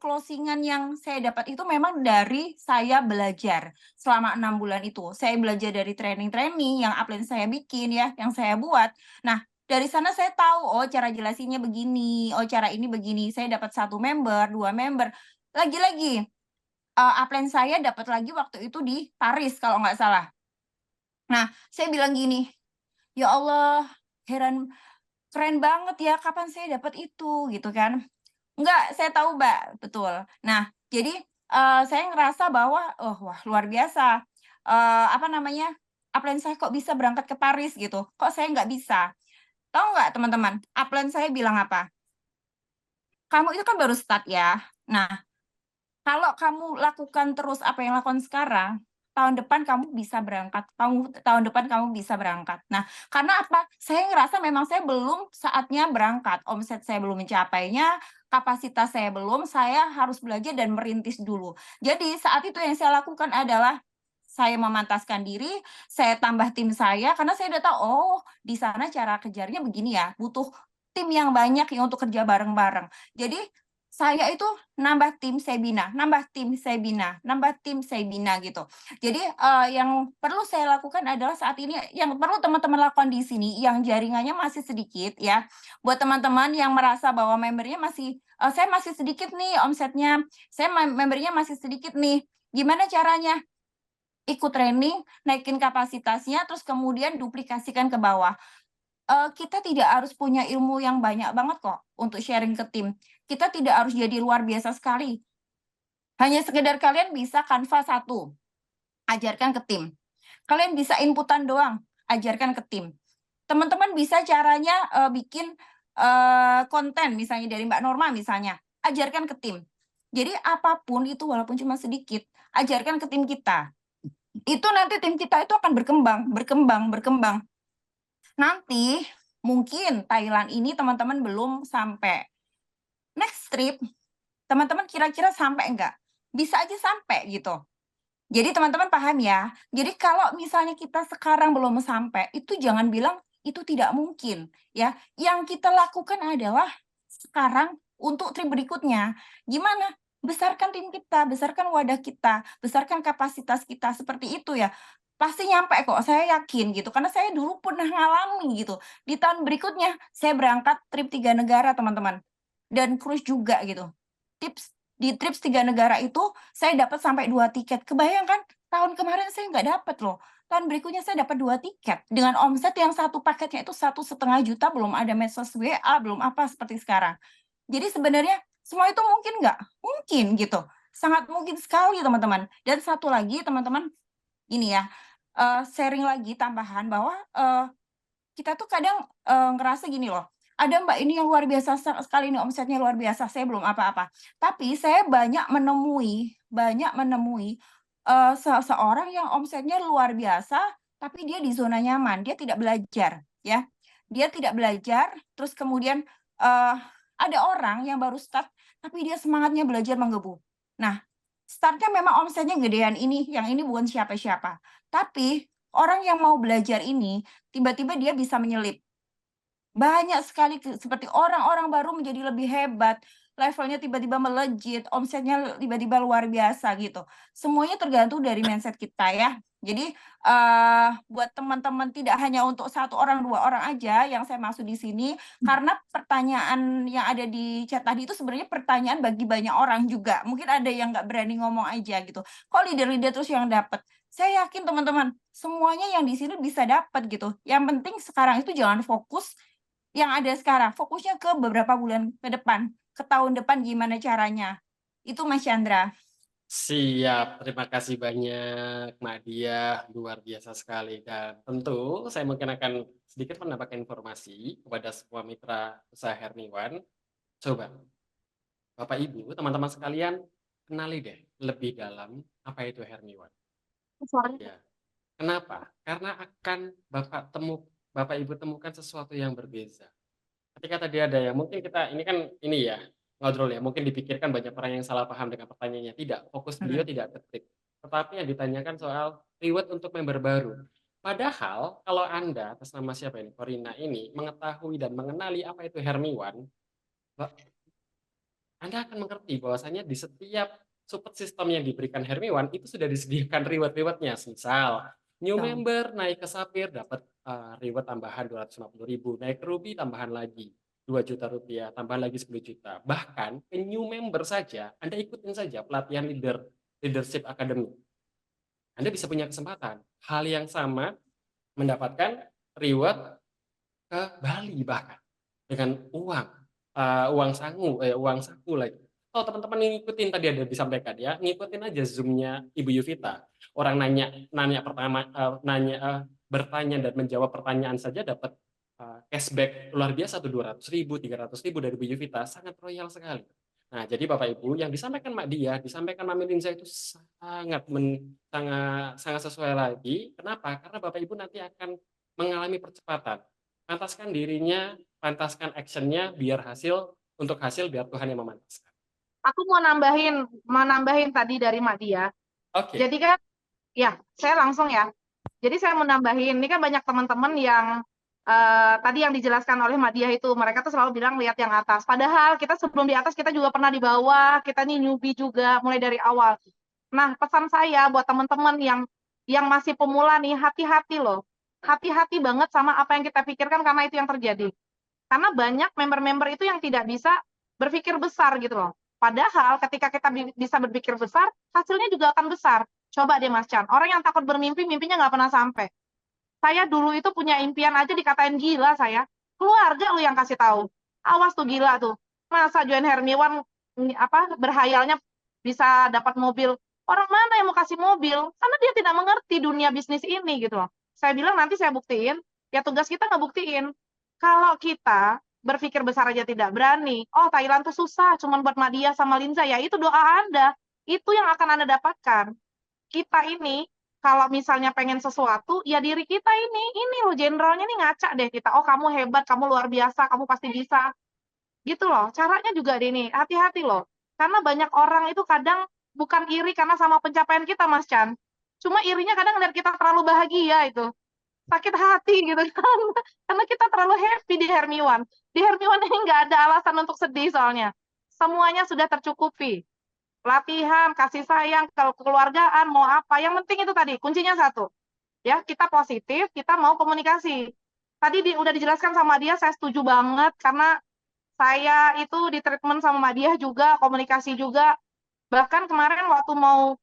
closingan yang saya dapat itu memang dari saya belajar selama 6 bulan itu. Saya belajar dari training-training yang upline saya bikin ya, yang saya buat. Nah, dari sana saya tahu, oh cara jelasinnya begini, oh cara ini begini. Saya dapat 1 member, 2 member. Lagi-lagi, upline saya dapat lagi waktu itu di Paris kalau nggak salah. Nah, saya bilang gini, ya Allah, keren banget ya, kapan saya dapat itu, gitu kan. Enggak, saya tahu Mbak, betul. Nah, jadi saya ngerasa bahwa, oh wah luar biasa, upline saya kok bisa berangkat ke Paris gitu, kok saya nggak bisa. Tahu nggak teman-teman, upline saya bilang apa? Kamu itu kan baru start ya. Nah, kalau kamu lakukan terus apa yang lakukan sekarang, tahun depan kamu bisa berangkat. Tahun depan kamu bisa berangkat. Nah, karena apa? Saya ngerasa memang saya belum saatnya berangkat. Omset saya belum mencapainya, kapasitas saya belum, saya harus belajar dan merintis dulu. Jadi saat itu yang saya lakukan adalah saya memantaskan diri, saya tambah tim saya, karena saya udah tahu, oh di sana cara kejarnya begini ya, butuh tim yang banyak yang untuk kerja bareng-bareng. Jadi saya itu nambah tim saya bina gitu. Jadi yang perlu saya lakukan adalah saat ini, yang perlu teman-teman lakukan di sini, yang jaringannya masih sedikit ya, buat teman-teman yang merasa bahwa membernya masih, saya masih sedikit nih omsetnya, saya membernya masih sedikit nih, gimana caranya? Ikut training, naikin kapasitasnya, terus kemudian duplikasikan ke bawah. Kita tidak harus punya ilmu yang banyak banget kok untuk sharing ke tim. Kita tidak harus jadi luar biasa sekali. Hanya sekedar kalian bisa Canva 1, ajarkan ke tim. Kalian bisa inputan doang, ajarkan ke tim. Teman-teman bisa caranya bikin konten misalnya dari Mbak Norma misalnya, ajarkan ke tim. Jadi apapun itu walaupun cuma sedikit, ajarkan ke tim kita. Itu nanti tim kita itu akan berkembang. Nanti mungkin Thailand ini teman-teman belum sampai. Next trip, teman-teman kira-kira sampai enggak? Bisa aja sampai gitu. Jadi teman-teman paham ya. Jadi kalau misalnya kita sekarang belum sampai, itu jangan bilang itu tidak mungkin ya. Yang kita lakukan adalah sekarang untuk trip berikutnya. Gimana? Besarkan tim kita, besarkan wadah kita, besarkan kapasitas kita seperti itu ya. Pasti nyampe kok, saya yakin gitu. Karena saya dulu pernah ngalami gitu. Di tahun berikutnya saya berangkat trip 3 negara, teman-teman. Dan cruise juga gitu. Di trips 3 negara itu saya dapat sampai 2 tiket. Kebayang kan? Tahun kemarin saya nggak dapat loh. Tahun berikutnya saya dapat 2 tiket. Dengan omset yang satu paketnya itu 1,5 juta, belum ada medsos WA, belum apa seperti sekarang. Jadi sebenarnya semua itu mungkin nggak? Mungkin gitu. Sangat mungkin sekali teman-teman. Dan satu lagi teman-teman, ini ya, sharing lagi tambahan bahwa kita tuh kadang ngerasa gini loh, ada Mbak ini yang luar biasa sekali nih omsetnya luar biasa, saya belum apa-apa. Tapi saya banyak menemui seseorang yang omsetnya luar biasa, tapi dia di zona nyaman, dia tidak belajar, ya. Dia tidak belajar, terus kemudian ada orang yang baru start, tapi dia semangatnya belajar menggebu. Nah, startnya memang omsetnya gedean ini, yang ini bukan siapa-siapa. Tapi orang yang mau belajar ini, tiba-tiba dia bisa menyelip. Banyak sekali seperti orang-orang baru menjadi lebih hebat, levelnya tiba-tiba melejit, omsetnya tiba-tiba luar biasa gitu. Semuanya tergantung dari mindset kita ya. Jadi buat teman-teman tidak hanya untuk 1 orang, 2 orang aja yang saya maksud di sini, karena pertanyaan yang ada di chat tadi itu sebenarnya pertanyaan bagi banyak orang juga. Mungkin ada yang nggak berani ngomong aja gitu. Kok leader-leader terus yang dapat? Saya yakin teman-teman, semuanya yang di sini bisa dapat gitu. Yang penting sekarang itu jangan fokus yang ada sekarang, fokusnya ke beberapa bulan ke depan, ke tahun depan gimana caranya. Itu Mas Chandra. Siap, terima kasih banyak Mbak Diah, luar biasa sekali. Dan tentu saya mungkin akan sedikit menambahkan informasi kepada semua mitra usaha Hermiwan. Coba, Bapak Ibu, teman-teman sekalian, kenali deh lebih dalam apa itu Hermiwan. Ya. Kenapa? Karena akan Bapak Ibu temukan sesuatu yang berbeda. Ketika tadi ada yang mungkin kita ini kan ini ya ngobrol ya, mungkin dipikirkan banyak orang yang salah paham dengan pertanyaannya. Tidak, fokus beliau tidak ke trik. Tetapi yang ditanyakan soal reward untuk member baru. Padahal kalau Anda atas nama siapa ini, Corina ini mengetahui dan mengenali apa itu Hermiwan, Anda akan mengerti bahwasanya di setiap support system yang diberikan Hermiwan itu sudah disediakan reward-rewardnya. Misal, new member naik ke Sapphire dapat reward tambahan 250.000, naik ke Ruby tambahan lagi 2 juta rupiah, tambahan lagi 10 juta. Bahkan ke new member saja, Anda ikutin saja pelatihan leadership academy. Anda bisa punya kesempatan hal yang sama mendapatkan reward ke Bali bahkan dengan uang saku lagi. Oh teman-teman ngikutin tadi ada disampaikan ya, ngikutin aja Zoom-nya Ibu Yuvita. Orang bertanya dan menjawab pertanyaan saja dapat cashback luar biasa tuh 200.000, 300.000 dari Bu Yuvita, sangat royal sekali. Nah, jadi Bapak Ibu yang disampaikan Mbak Diah, disampaikan Mami Linza itu sangat sesuai lagi. Kenapa? Karena Bapak Ibu nanti akan mengalami percepatan. Pantaskan dirinya, pantaskan actionnya biar hasil biar Tuhan yang memantaskan. Aku mau nambahin tadi dari Mbak Diah. Oke. Jadi kan, ya saya langsung ya. Jadi saya mau nambahin, ini kan banyak teman-teman yang tadi yang dijelaskan oleh Mbak Diah itu, mereka tuh selalu bilang lihat yang atas. Padahal kita sebelum di atas kita juga pernah di bawah, kita nih newbie juga mulai dari awal. Nah, pesan saya buat teman-teman yang masih pemula nih, hati-hati loh. Hati-hati banget sama apa yang kita pikirkan karena itu yang terjadi. Karena banyak member-member itu yang tidak bisa berpikir besar gitu loh. Padahal ketika kita bisa berpikir besar, hasilnya juga akan besar. Coba deh Mas Chan, orang yang takut bermimpi, mimpinya nggak pernah sampai. Saya dulu itu punya impian aja dikatain gila saya. Keluarga lu yang kasih tahu. Awas tuh gila tuh. Masa join Hermiwan berhayalnya bisa dapat mobil. Orang mana yang mau kasih mobil? Karena dia tidak mengerti dunia bisnis ini gitu loh. Saya bilang nanti saya buktiin, Ya tugas kita ngebuktiin. Kalau kita berpikir besar aja tidak berani, oh Thailand tuh susah, cuman buat Madia sama Linza, ya itu doa Anda. Itu yang akan Anda dapatkan. Kita ini, kalau misalnya pengen sesuatu, ya diri kita ini loh jenderalnya nih ngaca deh kita. Oh kamu hebat, kamu luar biasa, kamu pasti bisa. Gitu loh, caranya juga deh nih, hati-hati loh. Karena banyak orang itu kadang bukan iri karena sama pencapaian kita, Mas Chan. Cuma irinya kadang lihat kita terlalu bahagia itu. Sakit hati gitu kan. Karena kita terlalu happy di Hermiwan. Di Hermiwan ini nggak ada alasan untuk sedih soalnya. Semuanya sudah tercukupi. Latihan, kasih sayang, kekeluargaan, mau apa. Yang penting itu tadi, kuncinya satu. Ya, kita positif, kita mau komunikasi. Tadi udah dijelaskan sama dia, saya setuju banget karena saya itu di treatment sama Madiah juga, komunikasi juga. Bahkan kemarin waktu mau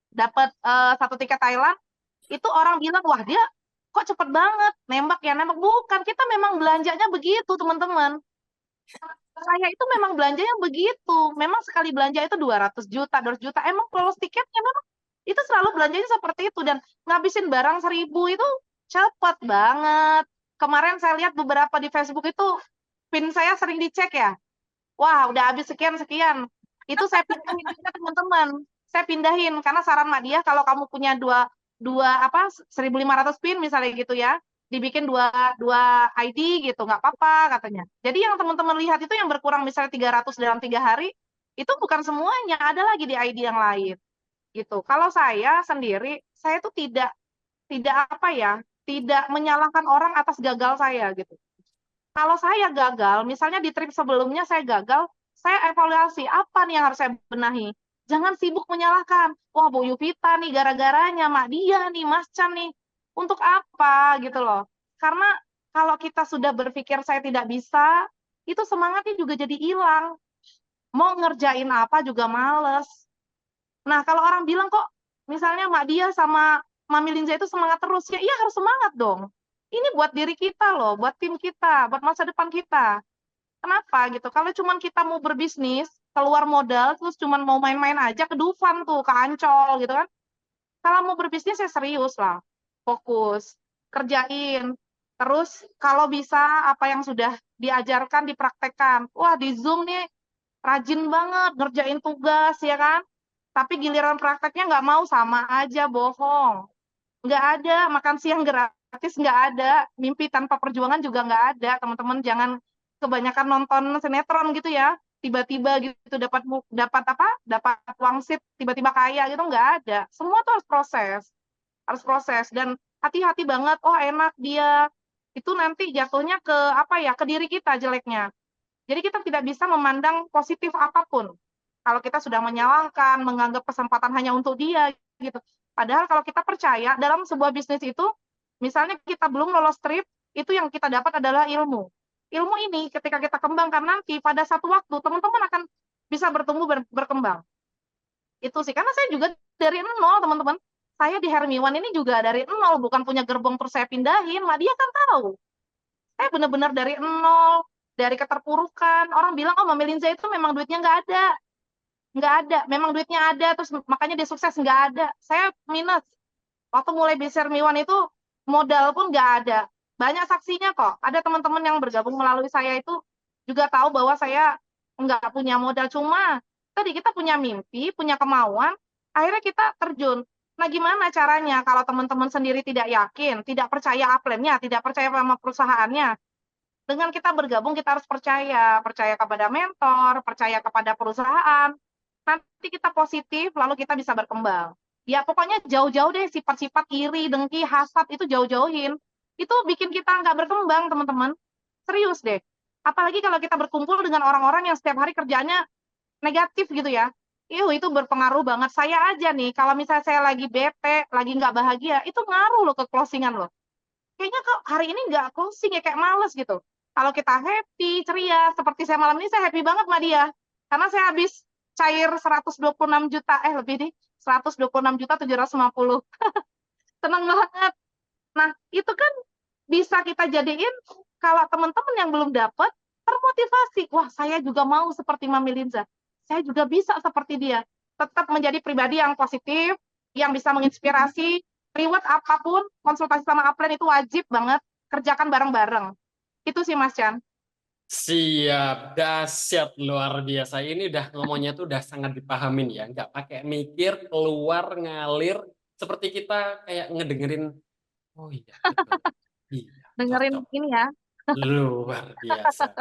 dapat satu tiket Thailand, itu orang bilang, wah dia kok cepet banget, nembak ya nembak. Bukan, kita memang belanjanya begitu teman-teman. Saya itu memang belanjanya begitu. Memang sekali belanja itu 200 juta, 200 juta. Emang close tiketnya memang itu selalu belanjanya seperti itu. Dan ngabisin barang 1.000 itu cepet banget. Kemarin saya lihat beberapa di Facebook itu, pin saya sering dicek ya. Wah, udah habis sekian-sekian. Itu saya pindahin juga teman-teman. Saya pindahin karena saran Madiah kalau kamu punya dua apa 1.500 pin misalnya gitu ya, dibikin dua ID gitu, nggak apa-apa katanya. Jadi yang teman-teman lihat itu yang berkurang misalnya 300 dalam 3 hari, itu bukan semuanya, ada lagi di ID yang lain gitu. Kalau saya sendiri, saya tuh tidak apa ya, tidak menyalahkan orang atas gagal saya gitu. Kalau saya gagal, misalnya di trip sebelumnya saya gagal, saya evaluasi apa nih yang harus saya benahi. Jangan sibuk menyalahkan. Wah, Bu Yuvita nih gara-garanya, Mak Dia nih, Mas Chan nih. Untuk apa gitu loh. Karena kalau kita sudah berpikir saya tidak bisa, itu semangatnya juga jadi hilang. Mau ngerjain apa juga males. Nah, kalau orang bilang kok misalnya Mak Dia sama Mami Linza itu semangat terus, ya iya harus semangat dong. Ini buat diri kita loh, buat tim kita, buat masa depan kita. Kenapa gitu? Kalau cuman kita mau berbisnis, keluar modal, terus cuman mau main-main aja ke Dufan tuh, ke Ancol gitu kan. Kalau mau berbisnis ya serius lah, fokus, kerjain. Terus kalau bisa apa yang sudah diajarkan, dipraktekkan. Wah di Zoom nih rajin banget ngerjain tugas ya kan. Tapi giliran prakteknya nggak mau, sama aja bohong. Nggak ada, makan siang gratis nggak ada, mimpi tanpa perjuangan juga nggak ada. Teman-teman jangan kebanyakan nonton sinetron gitu ya, tiba-tiba gitu dapat wangsit, tiba-tiba kaya gitu, nggak ada. Semua tuh harus proses dan hati-hati banget. Oh enak dia, itu nanti jatuhnya ke apa ya, ke diri kita jeleknya. Jadi kita tidak bisa memandang positif apapun. Kalau kita sudah menyalahkan, menganggap kesempatan hanya untuk dia gitu. Padahal kalau kita percaya dalam sebuah bisnis itu, misalnya kita belum lolos trip, itu yang kita dapat adalah ilmu. Ilmu ini ketika kita kembangkan nanti pada satu waktu teman-teman akan bisa bertumbuh berkembang. Itu sih, karena saya juga dari nol teman-teman. Saya di Hermiwan ini juga dari nol, bukan punya gerbong terus saya pindahin. Dia kan tahu. Saya benar-benar dari nol, dari keterpurukan. Orang bilang, oh Mami Linza itu memang duitnya nggak ada. Nggak ada, memang duitnya ada, terus makanya dia sukses, nggak ada. Saya minus. Waktu mulai bisnis Hermiwan itu, modal pun nggak ada. Banyak saksinya kok. Ada teman-teman yang bergabung melalui saya itu juga tahu bahwa saya nggak punya modal. Cuma tadi kita punya mimpi, punya kemauan, akhirnya kita terjun. Nah, gimana caranya kalau teman-teman sendiri tidak yakin, tidak percaya upline-nya, tidak percaya sama perusahaannya? Dengan kita bergabung, kita harus percaya kepada mentor, percaya kepada perusahaan. Nanti kita positif, lalu kita bisa berkembang. Ya pokoknya jauh-jauh deh sifat-sifat iri, dengki, hasad itu jauh-jauhin. Itu bikin kita nggak berkembang, teman-teman. Serius deh. Apalagi kalau kita berkumpul dengan orang-orang yang setiap hari kerjanya negatif gitu ya. Itu berpengaruh banget. Saya aja nih, kalau misalnya saya lagi bete, lagi nggak bahagia, itu ngaruh loh ke closingan loh. Kayaknya kok hari ini nggak closing ya, kayak males gitu. Kalau kita happy, ceria, seperti saya malam ini, saya happy banget sama dia. Karena saya habis cair 126 juta, lebih nih, 126 juta 750. Senang banget. Nah, itu kan bisa kita jadiin, kalau teman-teman yang belum dapat, termotivasi. Wah, saya juga mau seperti Mami Linza. Saya juga bisa seperti dia. Tetap menjadi pribadi yang positif, yang bisa menginspirasi. Reward apapun, konsultasi sama upline itu wajib banget. kerjakan bareng-bareng. Itu sih Mas Chan. Siap, dahsyat, luar biasa. Ini udah ngomongnya tuh udah sangat dipahamin ya, nggak pakai mikir, keluar, ngalir, seperti kita kayak ngedengerin, oh iya, betul. Iya, Dengerin cocok. ini ya. Luar biasa.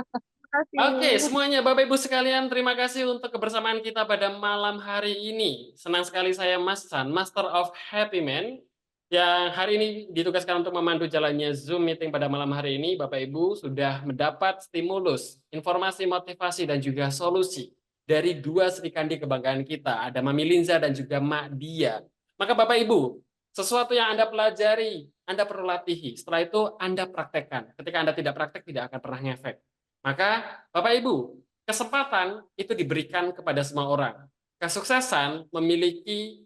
Terima Oke, kasih. semuanya Bapak Ibu sekalian, terima kasih untuk kebersamaan kita pada malam hari ini. Senang sekali saya Mas Chan, Master of Happy Man, yang hari ini ditugaskan untuk memandu jalannya Zoom meeting pada malam hari ini. Bapak Ibu sudah mendapat stimulus, informasi, motivasi, dan juga solusi dari dua Serikandi kebanggaan kita, ada Mami Linza dan juga Mak Dia. Maka Bapak Ibu, sesuatu yang Anda pelajari, Anda perlu latihi. Setelah itu Anda praktekkan. Ketika Anda tidak praktek, tidak akan pernah ngefek. Maka Bapak Ibu, kesempatan itu diberikan kepada semua orang. Kesuksesan memiliki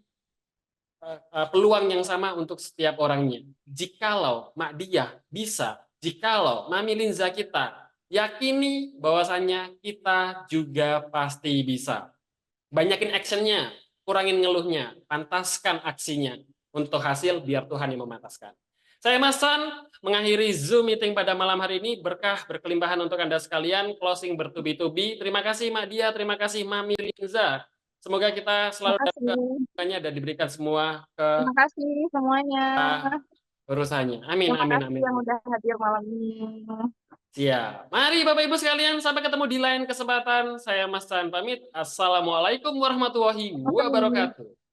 peluang yang sama untuk setiap orangnya. Jikalau Mak Dia bisa, jikalau Mami Linza kita yakini bahwasannya kita juga pasti bisa. Banyakin actionnya, kurangin ngeluhnya, pantaskan aksinya. Untuk hasil biar Tuhan yang memantaskan. Saya Mas Chan mengakhiri Zoom meeting pada malam hari ini. Berkah berkelimpahan untuk Anda sekalian. Closing bertubi-tubi. Terima kasih Mak Dia, terima kasih Mami Linza. Semoga kita Terima selalu kasih. dapat dan diberikan semua Terima kasih semuanya. urusannya. Amin, Terima amin, kasih amin. yang udah hadir malam ini. Siap. Mari Bapak Ibu sekalian, sampai ketemu di lain kesempatan. Saya Mas Chan pamit. Assalamualaikum warahmatullahi wabarakatuh.